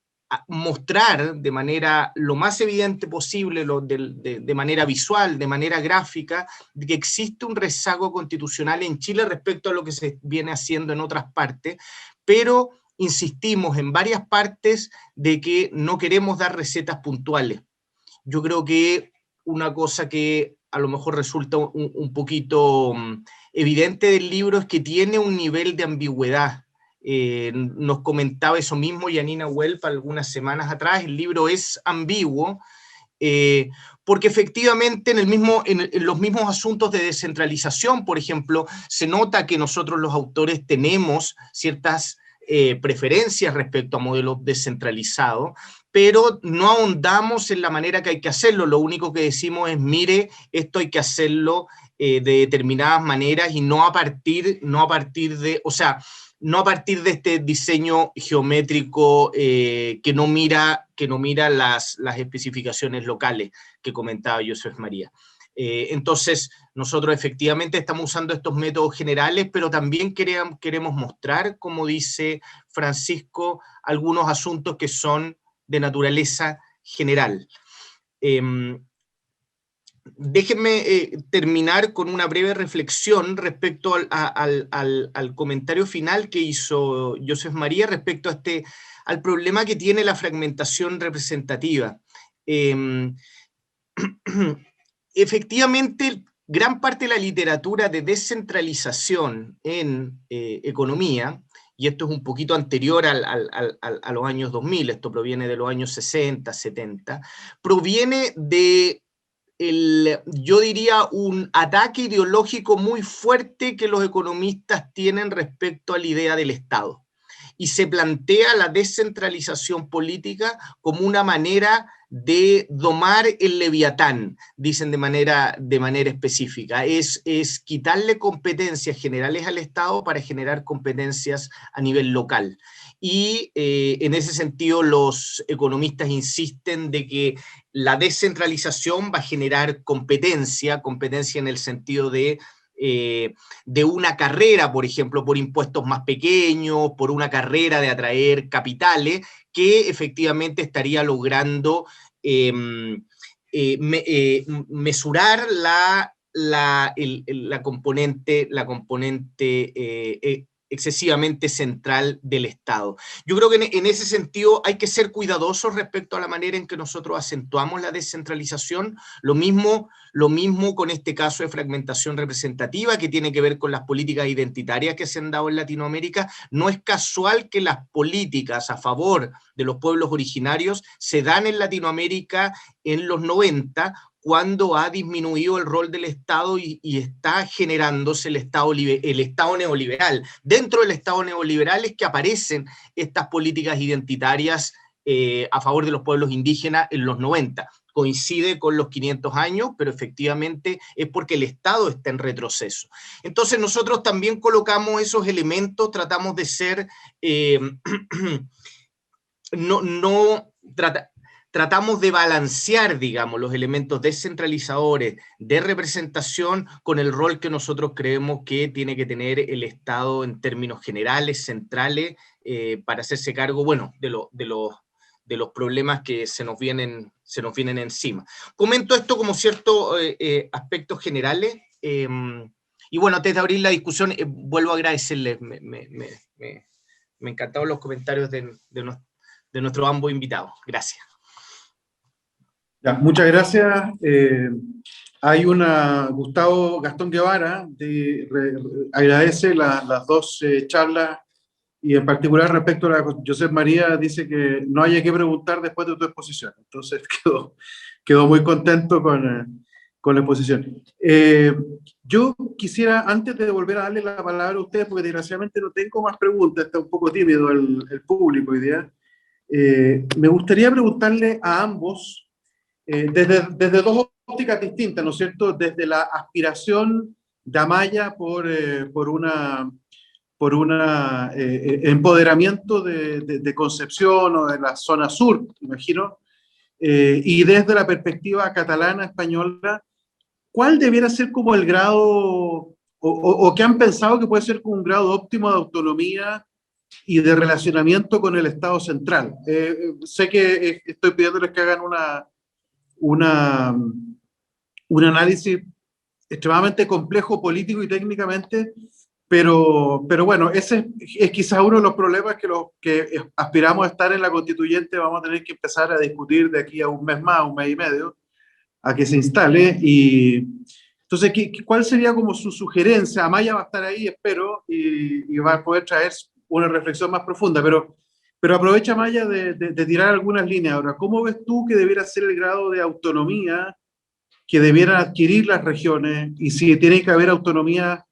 mostrar de manera lo más evidente posible, de manera visual, de manera gráfica, de que existe un rezago constitucional en Chile respecto a lo que se viene haciendo en otras partes, pero insistimos en varias partes de que no queremos dar recetas puntuales. Yo creo que una cosa que a lo mejor resulta un poquito evidente del libro es que tiene un nivel de ambigüedad. Nos comentaba eso mismo Janina Welp algunas semanas atrás, el libro es ambiguo, porque efectivamente en los mismos asuntos de descentralización, por ejemplo, se nota que nosotros los autores tenemos ciertas preferencias respecto a modelos descentralizados, pero no ahondamos en la manera que hay que hacerlo. Lo único que decimos es, mire, esto hay que hacerlo de determinadas maneras y no a partir de, o sea, no a partir de este diseño geométrico que no mira las especificaciones locales que comentaba Joseph María. Entonces, nosotros efectivamente estamos usando estos métodos generales, pero también queremos mostrar, como dice Francisco, algunos asuntos que son de naturaleza general. Déjenme terminar con una breve reflexión respecto al comentario final que hizo Joseph María respecto a al problema que tiene la fragmentación representativa. Efectivamente, gran parte de la literatura de descentralización en economía, y esto es un poquito anterior a los años 2000, esto proviene de los años 60, 70, proviene de yo diría, un ataque ideológico muy fuerte que los economistas tienen respecto a la idea del Estado. Y se plantea la descentralización política como una manera de domar el leviatán, dicen de manera específica. Es quitarle competencias generales al Estado para generar competencias a nivel local. Y en ese sentido los economistas insisten de que la descentralización va a generar competencia en el sentido de una carrera, por ejemplo, por impuestos más pequeños, por una carrera de atraer capitales, que efectivamente estaría logrando mesurar la componente excesivamente central del Estado. Yo creo que en ese sentido hay que ser cuidadosos respecto a la manera en que nosotros acentuamos la descentralización. Lo mismo con este caso de fragmentación representativa que tiene que ver con las políticas identitarias que se han dado en Latinoamérica. No es casual que las políticas a favor de los pueblos originarios se dan en Latinoamérica en los 90, cuando ha disminuido el rol del Estado y está generándose el Estado neoliberal. Dentro del Estado neoliberal es que aparecen estas políticas identitarias a favor de los pueblos indígenas en los 90. Coincide con los 500 años, pero efectivamente es porque el Estado está en retroceso. Entonces nosotros también colocamos esos elementos, tratamos de ser... Tratamos de balancear, digamos, los elementos descentralizadores de representación con el rol que nosotros creemos que tiene que tener el Estado en términos generales, centrales, para hacerse cargo, bueno, de los problemas que se nos vienen encima. Comento esto como ciertos aspectos generales, y bueno, antes de abrir la discusión, vuelvo a agradecerles, me encantaron los comentarios de nuestros ambos invitados. Gracias. Ya, muchas gracias. Hay Gastón Guevara, agradece las dos charlas, y en particular respecto a Josep María, dice que no haya que preguntar después de tu exposición. Entonces quedó muy contento con la exposición. Yo quisiera, antes de volver a darle la palabra a ustedes, porque desgraciadamente no tengo más preguntas, está un poco tímido el público hoy día, me gustaría preguntarle a ambos, desde dos ópticas distintas, ¿no es cierto? Desde la aspiración de Amaya por empoderamiento de Concepción o de la zona sur, imagino, y desde la perspectiva catalana, española, ¿cuál debiera ser como el grado, o qué han pensado que puede ser como un grado óptimo de autonomía y de relacionamiento con el Estado central? Sé que estoy pidiéndoles que hagan un análisis extremadamente complejo político y técnicamente, Pero bueno, ese es quizás uno de los problemas que los que aspiramos a estar en la constituyente vamos a tener que empezar a discutir de aquí a un mes más, un mes y medio, a que se instale. Y entonces, ¿cuál sería como su sugerencia? Amaya va a estar ahí, espero, y va a poder traer una reflexión más profunda, pero aprovecha, Amaya, de tirar algunas líneas. Ahora, ¿cómo ves tú que debiera ser el grado de autonomía que debieran adquirir las regiones, y si tiene que haber autonomías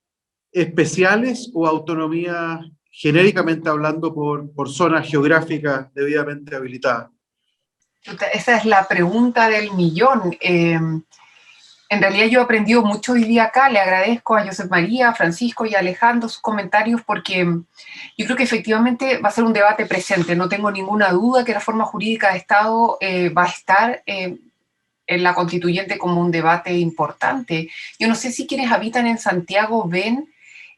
especiales o autonomías genéricamente hablando por zonas geográficas debidamente habilitadas? Esa es la pregunta del millón. En realidad yo he aprendido mucho hoy día acá, le agradezco a Josep María, a Francisco y a Alejandro sus comentarios, porque yo creo que efectivamente va a ser un debate presente. No tengo ninguna duda que la forma jurídica de Estado va a estar en la constituyente como un debate importante. Yo no sé si quienes habitan en Santiago ven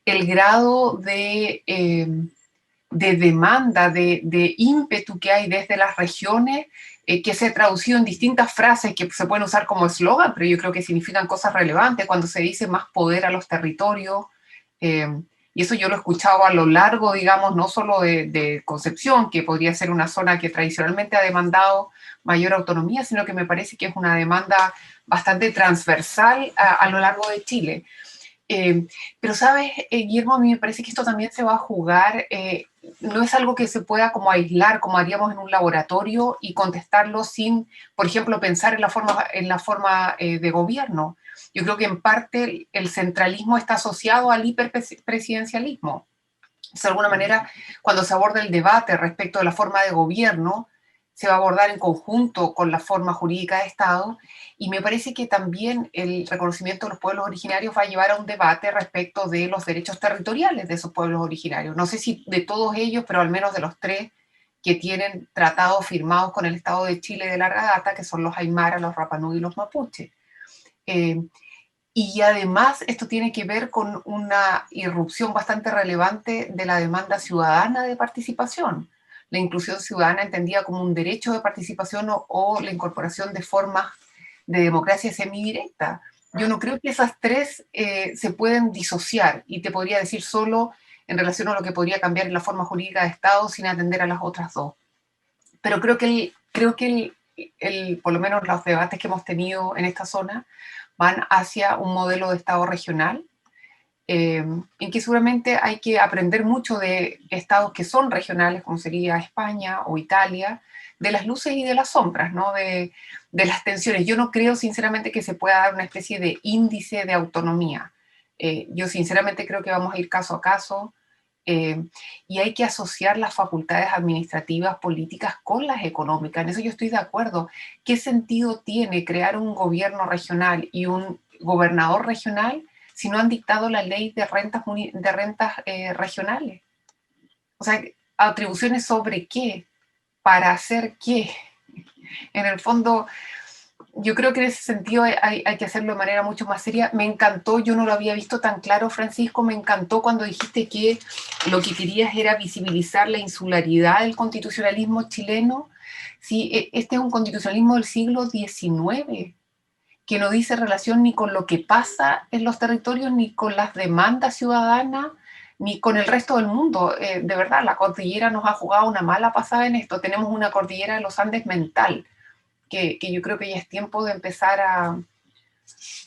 el grado de demanda, de ímpetu que hay desde las regiones, que se ha traducido en distintas frases que se pueden usar como eslogan, pero yo creo que significan cosas relevantes cuando se dice más poder a los territorios. Y eso yo lo he escuchado a lo largo, digamos, no solo de Concepción, que podría ser una zona que tradicionalmente ha demandado mayor autonomía, sino que me parece que es una demanda bastante transversal a lo largo de Chile. Pero sabes, Guillermo, a mí me parece que esto también se va a jugar, no es algo que se pueda como aislar, como haríamos en un laboratorio y contestarlo sin, por ejemplo, pensar en la forma de gobierno. Yo creo que en parte el centralismo está asociado al hiperpresidencialismo. De alguna manera, cuando se aborda el debate respecto de la forma de gobierno, se va a abordar en conjunto con la forma jurídica de Estado, y me parece que también el reconocimiento de los pueblos originarios va a llevar a un debate respecto de los derechos territoriales de esos pueblos originarios. No sé si de todos ellos, pero al menos de los tres que tienen tratados firmados con el Estado de Chile de larga data, que son los Aymara, los Rapanui y los Mapuche. Y además esto tiene que ver con una irrupción bastante relevante de la demanda ciudadana de participación. La inclusión ciudadana entendida como un derecho de participación o la incorporación de formas de democracia semidirecta. Yo no creo que esas tres se pueden disociar, y te podría decir solo en relación a lo que podría cambiar en la forma jurídica de Estado sin atender a las otras dos. Pero creo que por lo menos los debates que hemos tenido en esta zona van hacia un modelo de Estado regional, en que seguramente hay que aprender mucho de estados que son regionales, como sería España o Italia, de las luces y de las sombras, ¿no? de las tensiones. Yo no creo sinceramente que se pueda dar una especie de índice de autonomía. Yo sinceramente creo que vamos a ir caso a caso, y hay que asociar las facultades administrativas, políticas con las económicas. En eso yo estoy de acuerdo. ¿Qué sentido tiene crear un gobierno regional y un gobernador regional si no han dictado la ley de rentas regionales? O sea, ¿atribuciones sobre qué? ¿Para hacer qué? En el fondo, yo creo que en ese sentido hay que hacerlo de manera mucho más seria. Me encantó, yo no lo había visto tan claro, Francisco, me encantó cuando dijiste que lo que querías era visibilizar la insularidad del constitucionalismo chileno. Sí, este es un constitucionalismo del siglo XIX, que no dice relación ni con lo que pasa en los territorios, ni con las demandas ciudadanas, ni con el resto del mundo. De verdad, la cordillera nos ha jugado una mala pasada en esto. Tenemos una cordillera de los Andes mental, que yo creo que ya es tiempo de empezar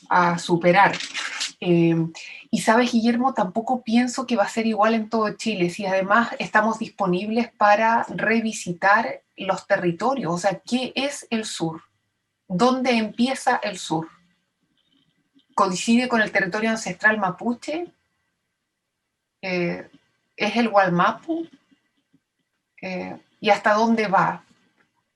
a superar. Y sabes, Guillermo, tampoco pienso que va a ser igual en todo Chile, si además estamos disponibles para revisitar los territorios. O sea, ¿qué es el sur? ¿Dónde empieza el sur? ¿Coincide con el territorio ancestral mapuche? ¿Es el Gualmapu? ¿Y hasta dónde va?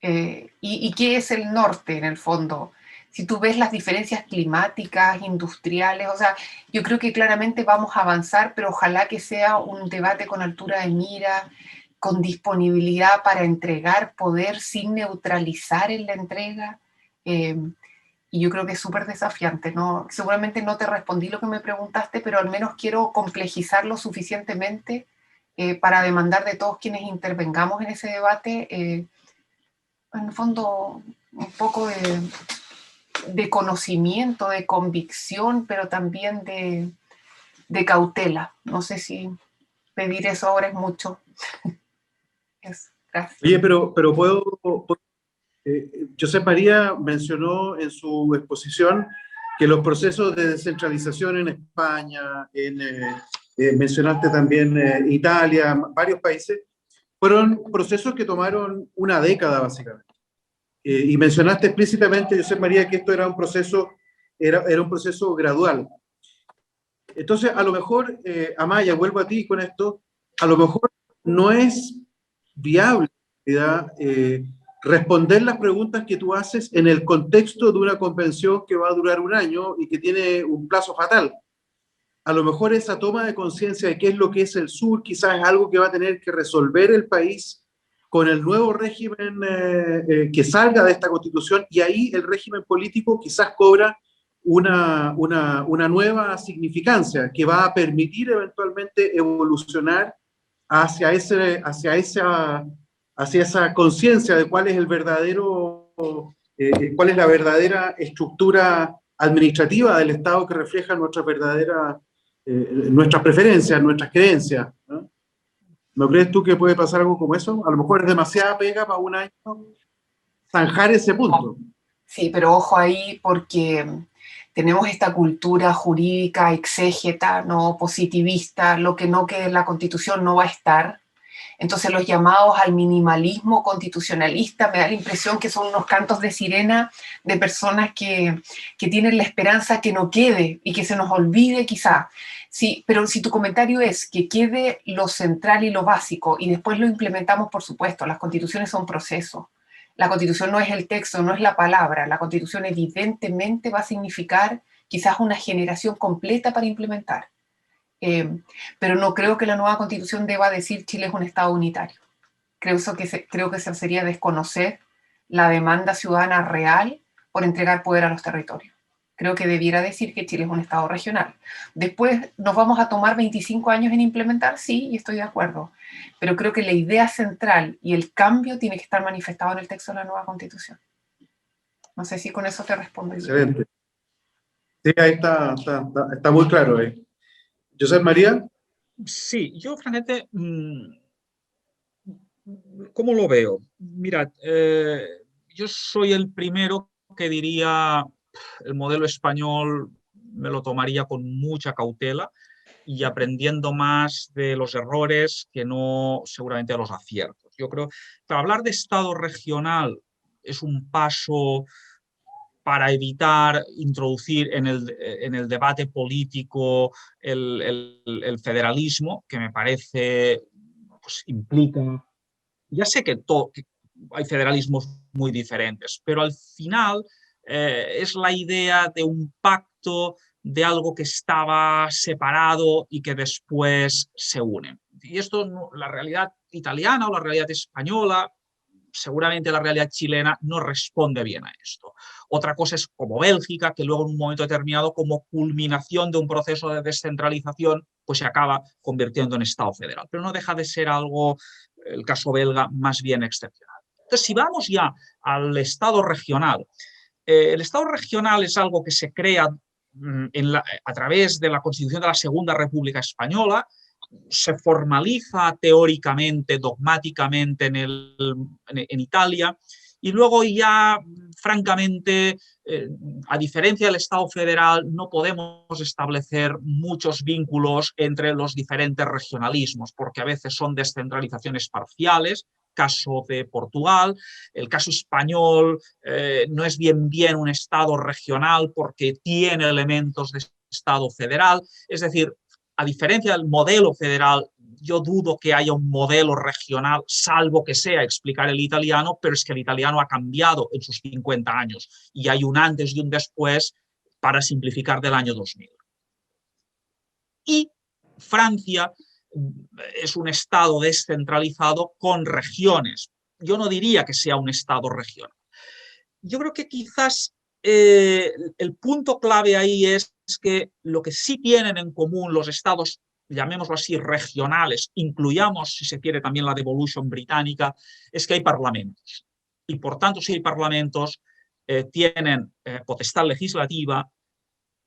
¿Y qué es el norte en el fondo? Si tú ves las diferencias climáticas, industriales, o sea, yo creo que claramente vamos a avanzar, pero ojalá que sea un debate con altura de mira, con disponibilidad para entregar poder sin neutralizar en la entrega. Y yo creo que es súper desafiante, ¿no? Seguramente no te respondí lo que me preguntaste, pero al menos quiero complejizarlo suficientemente para demandar de todos quienes intervengamos en ese debate, en el fondo, un poco de conocimiento, de convicción, pero también de cautela. No sé si pedir eso ahora es mucho. Gracias. Oye, pero Josep María mencionó en su exposición que los procesos de descentralización en España, mencionaste también Italia, varios países, fueron procesos que tomaron una década básicamente. Y mencionaste explícitamente, Josep María, que esto era un proceso gradual. Entonces, a lo mejor, Amaya, vuelvo a ti con esto, a lo mejor no es viable, ¿verdad? Responder las preguntas que tú haces en el contexto de una convención que va a durar un año y que tiene un plazo fatal. A lo mejor esa toma de conciencia de qué es lo que es el sur quizás es algo que va a tener que resolver el país con el nuevo régimen que salga de esta constitución, y ahí el régimen político quizás cobra una nueva significancia que va a permitir eventualmente evolucionar hacia esa conciencia de cuál es el verdadero, cuál es la verdadera estructura administrativa del Estado que refleja nuestras preferencias, nuestras creencias, ¿no? ¿No crees tú que puede pasar algo como eso? A lo mejor es demasiada pega para un año zanjar ese punto. Sí, pero ojo ahí, porque tenemos esta cultura jurídica exégeta, no positivista, lo que no quede en la Constitución no va a estar. Entonces los llamados al minimalismo constitucionalista me da la impresión que son unos cantos de sirena de personas que tienen la esperanza que no quede y que se nos olvide quizá. Sí, pero si tu comentario es que quede lo central y lo básico y después lo implementamos, por supuesto, las constituciones son procesos. La constitución no es el texto, no es la palabra. La constitución evidentemente va a significar quizás una generación completa para implementar. Pero no creo que la nueva constitución deba decir Chile es un Estado unitario. Creo que eso sería desconocer la demanda ciudadana real por entregar poder a los territorios. Creo que debiera decir que Chile es un Estado regional. Después nos vamos a tomar 25 años en implementar, sí, y estoy de acuerdo. Pero creo que la idea central y el cambio tiene que estar manifestado en el texto de la nueva constitución. No sé si con eso te respondo. Excelente. Sí, ahí está muy claro. Josep María. Sí, yo francamente, ¿cómo lo veo? Mirad, yo soy el primero que diría el modelo español me lo tomaría con mucha cautela y aprendiendo más de los errores que no seguramente de los aciertos. Yo creo que hablar de Estado regional es un paso para evitar introducir en el debate político el federalismo, que me parece pues, implica... Ya sé que hay federalismos muy diferentes, pero al final es la idea de un pacto de algo que estaba separado y que después se une. Y esto, la realidad italiana o la realidad española, seguramente la realidad chilena no responde bien a esto. Otra cosa es como Bélgica, que luego en un momento determinado, como culminación de un proceso de descentralización, pues se acaba convirtiendo en Estado federal. Pero no deja de ser algo, el caso belga, más bien excepcional. Entonces, si vamos ya al Estado regional, el Estado regional es algo que se crea a través de la Constitución de la Segunda República Española, se formaliza teóricamente, dogmáticamente en Italia, y luego ya, francamente, a diferencia del Estado federal, no podemos establecer muchos vínculos entre los diferentes regionalismos, porque a veces son descentralizaciones parciales, caso de Portugal, el caso español no es bien un Estado regional porque tiene elementos de Estado federal, es decir, a diferencia del modelo federal, yo dudo que haya un modelo regional, salvo que sea explicar el italiano, pero es que el italiano ha cambiado en sus 50 años y hay un antes y un después para simplificar del año 2000. Y Francia es un Estado descentralizado con regiones. Yo no diría que sea un Estado regional. Yo creo que quizás el punto clave ahí es que lo que sí tienen en común los estados, llamémoslo así, regionales, incluyamos, si se quiere, también la devolution británica, es que hay parlamentos. Y por tanto, si hay parlamentos, tienen potestad legislativa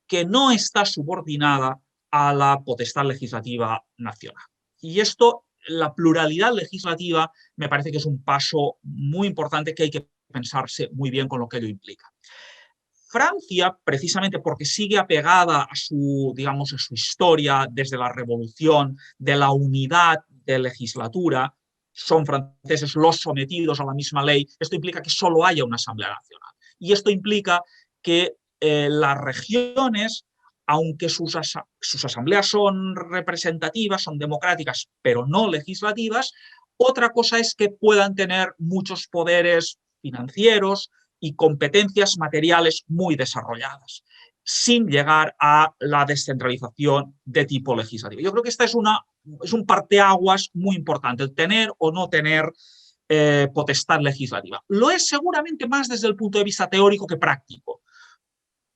que no está subordinada a la potestad legislativa nacional. Y esto, la pluralidad legislativa, me parece que es un paso muy importante que hay que pensarse muy bien con lo que ello implica. Francia, precisamente porque sigue apegada a su, digamos, a su historia desde la Revolución, de la unidad de legislatura, son franceses los sometidos a la misma ley, esto implica que solo haya una Asamblea Nacional. Y esto implica que las regiones, aunque sus asambleas son representativas, son democráticas, pero no legislativas, otra cosa es que puedan tener muchos poderes financieros y competencias materiales muy desarrolladas, sin llegar a la descentralización de tipo legislativo. Yo creo que esta es un parteaguas muy importante, el tener o no tener potestad legislativa. Lo es seguramente más desde el punto de vista teórico que práctico,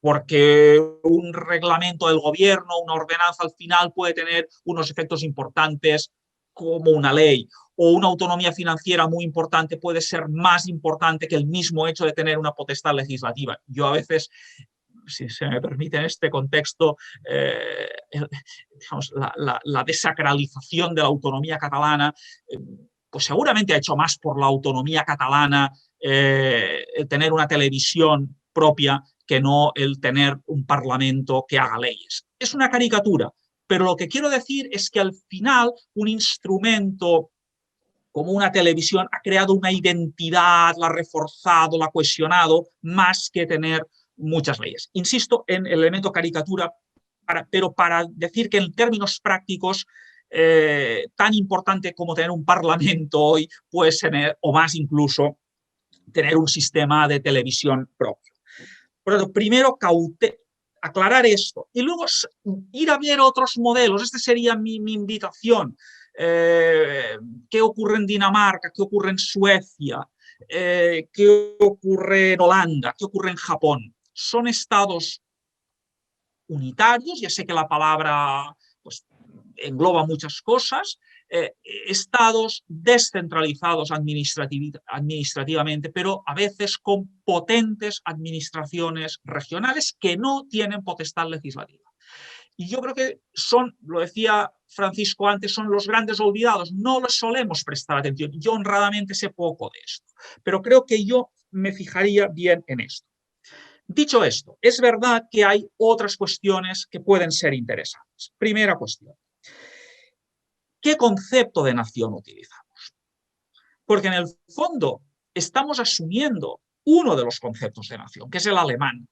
porque un reglamento del gobierno, una ordenanza al final puede tener unos efectos importantes como una ley, o una autonomía financiera muy importante puede ser más importante que el mismo hecho de tener una potestad legislativa. Yo a veces, si se me permite en este contexto, digamos, la desacralización de la autonomía catalana, pues seguramente ha hecho más por la autonomía catalana el tener una televisión propia que no el tener un parlamento que haga leyes. Es una caricatura, pero lo que quiero decir es que al final un instrumento como una televisión ha creado una identidad, la ha reforzado, la ha cohesionado, más que tener muchas leyes. Insisto en el elemento caricatura, pero para decir que en términos prácticos, tan importante como tener un parlamento hoy, puede ser, o más incluso, tener un sistema de televisión propio. Por lo tanto, primero aclarar esto y luego ir a ver otros modelos. Esta sería mi invitación. ¿Qué ocurre en Dinamarca? ¿Qué ocurre en Suecia? ¿Qué ocurre en Holanda? ¿Qué ocurre en Japón? Son estados unitarios, ya sé que la palabra pues, engloba muchas cosas, estados descentralizados administrativamente, pero a veces con potentes administraciones regionales que no tienen potestad legislativa. Y yo creo que son, lo decía Francisco antes, son los grandes olvidados. No les solemos prestar atención. Yo honradamente sé poco de esto, pero creo que yo me fijaría bien en esto. Dicho esto, es verdad que hay otras cuestiones que pueden ser interesantes. Primera cuestión. ¿Qué concepto de nación utilizamos? Porque en el fondo estamos asumiendo uno de los conceptos de nación, que es el alemán.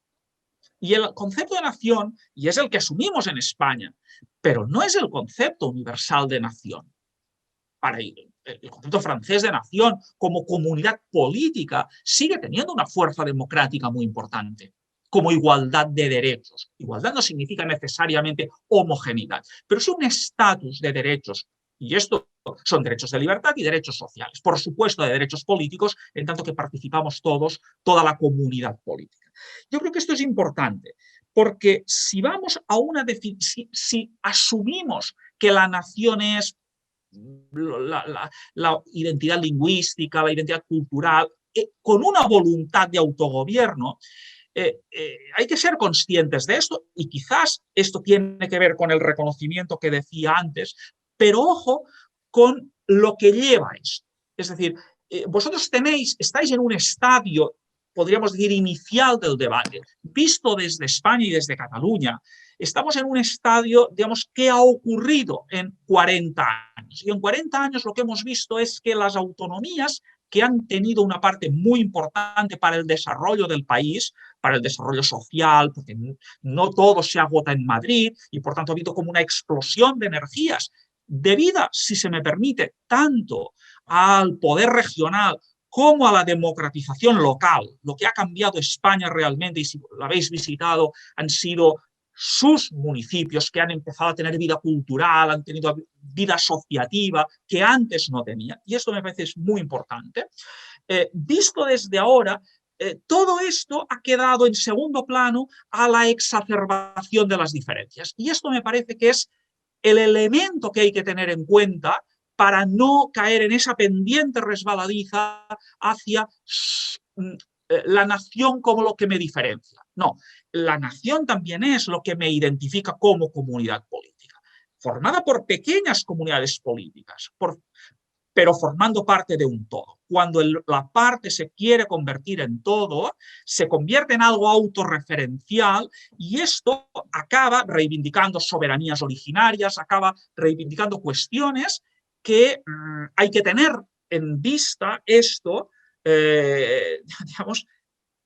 Y el concepto de nación, y es el que asumimos en España, pero no es el concepto universal de nación. Para el concepto francés de nación como comunidad política sigue teniendo una fuerza democrática muy importante, como igualdad de derechos. Igualdad no significa necesariamente homogeneidad, pero es un estatus de derechos. Y esto son derechos de libertad y derechos sociales. Por supuesto, de derechos políticos, en tanto que participamos todos, toda la comunidad política. Yo creo que esto es importante, porque si vamos a una definición, si asumimos que la nación es la identidad lingüística, la identidad cultural, con una voluntad de autogobierno, hay que ser conscientes de esto y quizás esto tiene que ver con el reconocimiento que decía antes, pero ojo con lo que lleva esto. Es decir, vosotros estáis en un estadio, podríamos decir, inicial del debate, visto desde España y desde Cataluña. Estamos en un estadio, digamos, ¿qué ha ocurrido en 40 años? Y en 40 años lo que hemos visto es que las autonomías que han tenido una parte muy importante para el desarrollo del país, para el desarrollo social, porque no todo se agota en Madrid y por tanto ha habido como una explosión de energías debida, si se me permite, tanto al poder regional como a la democratización local. Lo que ha cambiado España realmente, y si lo habéis visitado, han sido sus municipios que han empezado a tener vida cultural, han tenido vida asociativa que antes no tenían. Y esto me parece muy importante. Visto desde ahora, todo esto ha quedado en segundo plano a la exacerbación de las diferencias. Y esto me parece que es el elemento que hay que tener en cuenta para no caer en esa pendiente resbaladiza hacia la nación como lo que me diferencia. No, la nación también es lo que me identifica como comunidad política. formada por pequeñas comunidades políticas, pero formando parte de un todo. Cuando la parte se quiere convertir en todo, se convierte en algo autorreferencial y esto acaba reivindicando soberanías originarias, acaba reivindicando cuestiones que hay que tener en vista esto, digamos,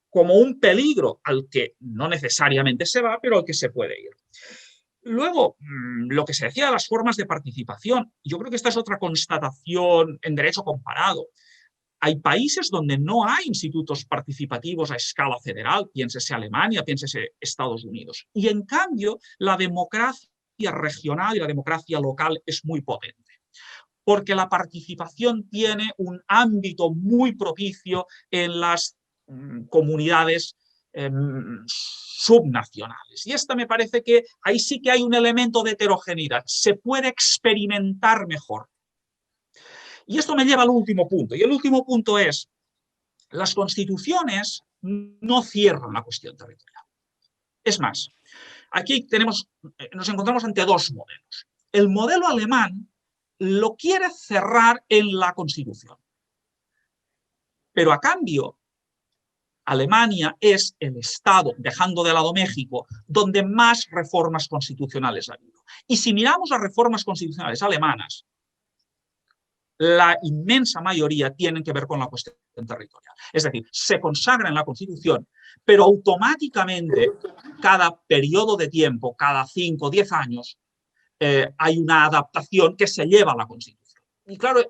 como un peligro al que no necesariamente se va, pero al que se puede ir. Luego, lo que se decía de las formas de participación, yo creo que esta es otra constatación en derecho comparado. Hay países donde no hay institutos participativos a escala federal, piénsese Alemania, piénsese Estados Unidos. Y en cambio, la democracia regional y la democracia local es muy potente, porque la participación tiene un ámbito muy propicio en las comunidades subnacionales. Y esta me parece que ahí sí que hay un elemento de heterogeneidad, se puede experimentar mejor. Y esto me lleva al último punto, y el último punto es, las constituciones no cierran la cuestión territorial. Es más, aquí nos encontramos ante dos modelos. El modelo alemán lo quiere cerrar en la Constitución, pero a cambio Alemania es el Estado, dejando de lado México, donde más reformas constitucionales ha habido. Y si miramos las reformas constitucionales alemanas, la inmensa mayoría tienen que ver con la cuestión territorial. Es decir, se consagra en la Constitución, pero automáticamente, cada periodo de tiempo, cada 5 o 10 años, hay una adaptación que se lleva a la Constitución. Y claro,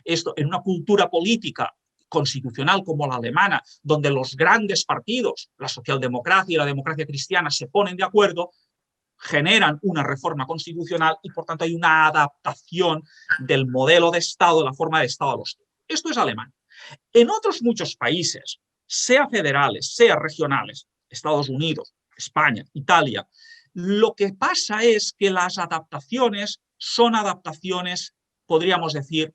esto en una cultura política constitucional como la alemana, donde los grandes partidos, la socialdemocracia y la democracia cristiana, se ponen de acuerdo, generan una reforma constitucional y por tanto hay una adaptación del modelo de Estado, de la forma de Estado a los tiempos. Esto es alemán. En otros muchos países, sea federales, sea regionales, Estados Unidos, España, Italia, lo que pasa es que las adaptaciones son adaptaciones, podríamos decir,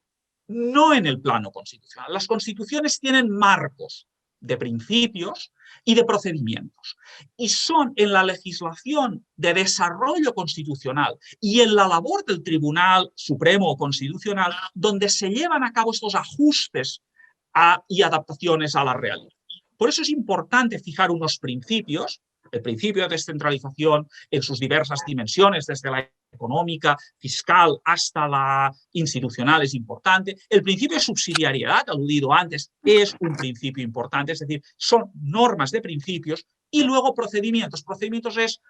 no en el plano constitucional. Las constituciones tienen marcos de principios y de procedimientos. Y son en la legislación de desarrollo constitucional y en la labor del Tribunal Supremo Constitucional donde se llevan a cabo estos ajustes y adaptaciones a la realidad. Por eso es importante fijar unos principios, el principio de descentralización en sus diversas dimensiones, desde la económica, fiscal, hasta la institucional es importante. El principio de subsidiariedad, aludido antes, es un principio importante, es decir, son normas de principios y luego procedimientos. Procedimientos es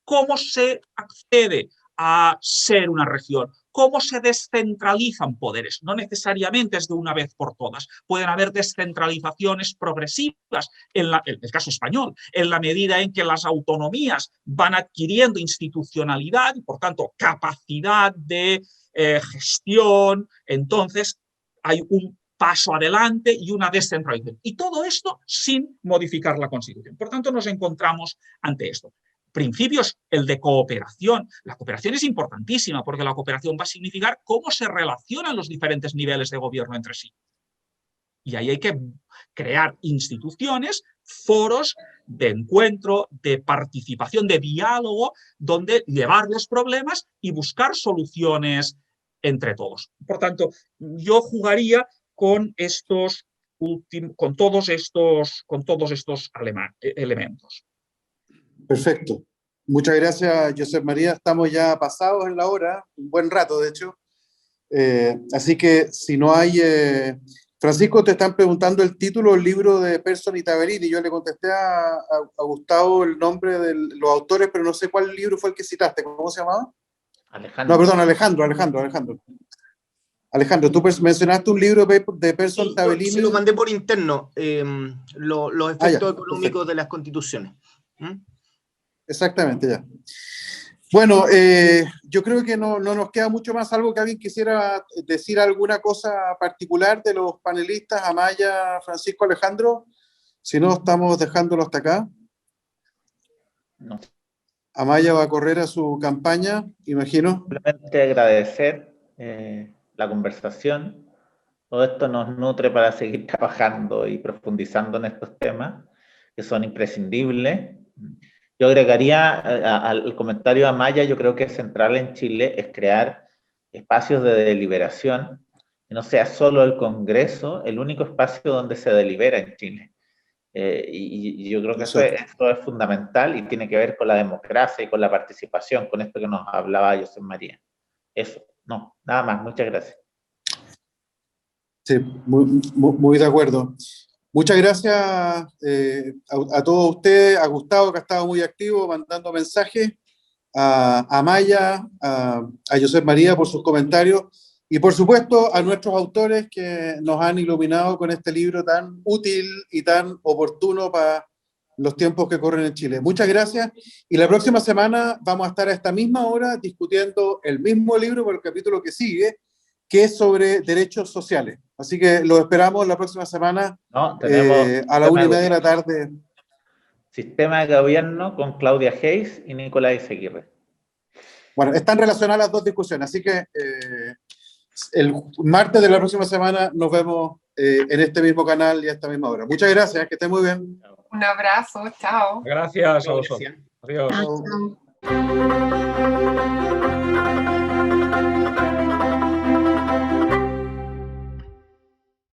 cómo se accede a ser una región, cómo se descentralizan poderes. No necesariamente es de una vez por todas. Pueden haber descentralizaciones progresivas, en el caso español, en la medida en que las autonomías van adquiriendo institucionalidad y, por tanto, capacidad de gestión. Entonces, hay un paso adelante y una descentralización. Y todo esto sin modificar la Constitución. Por tanto, nos encontramos ante esto. Principios, el de cooperación. La cooperación es importantísima porque la cooperación va a significar cómo se relacionan los diferentes niveles de gobierno entre sí. Y ahí hay que crear instituciones, foros de encuentro, de participación, de diálogo, donde llevar los problemas y buscar soluciones entre todos. Por tanto, yo jugaría con todos estos elementos. Perfecto. Muchas gracias, Josep María. Estamos ya pasados en la hora, un buen rato, de hecho. Así que si no hay... Francisco, te están preguntando el título del libro de Persson y Taverini. Yo le contesté a Gustavo el nombre de los autores, pero no sé cuál libro fue el que citaste. ¿Cómo se llamaba? Alejandro. No, perdón, Alejandro. Alejandro, tú mencionaste un libro de Persson y Taverini. Se lo mandé por interno, los efectos económicos perfecto. de las constituciones. Exactamente, ya. Bueno, yo creo que no nos queda mucho más. Algo que alguien quisiera decir, alguna cosa particular de los panelistas, Amaya, Francisco, Alejandro. Si no, estamos dejándolo hasta acá. No. Amaya va a correr a su campaña, imagino. Simplemente agradecer la conversación. Todo esto nos nutre para seguir trabajando y profundizando en estos temas que son imprescindibles. Yo agregaría al comentario de Amaya, yo creo que es central en Chile es crear espacios de deliberación, que no sea solo el Congreso el único espacio donde se delibera en Chile. Y yo creo que esto es fundamental y tiene que ver con la democracia y con la participación, con esto que nos hablaba José María. Eso, no, nada más, muchas gracias. Sí, muy de acuerdo. Muchas gracias a todos ustedes, a Gustavo, que ha estado muy activo mandando mensajes, a Maya, a José María por sus comentarios y por supuesto a nuestros autores que nos han iluminado con este libro tan útil y tan oportuno para los tiempos que corren en Chile. Muchas gracias y la próxima semana vamos a estar a esta misma hora discutiendo el mismo libro por el capítulo que sigue, que es sobre derechos sociales. Así que los esperamos la próxima semana a la 1:30 de la tarde. Sistema de gobierno con Claudia Hayes y Nicolás Izaguirre. Bueno, están relacionadas las dos discusiones, así que el martes de la próxima semana nos vemos en este mismo canal y a esta misma hora. Muchas gracias, que estén muy bien. Un abrazo, chao. Gracias a vosotros. Adiós. Chao.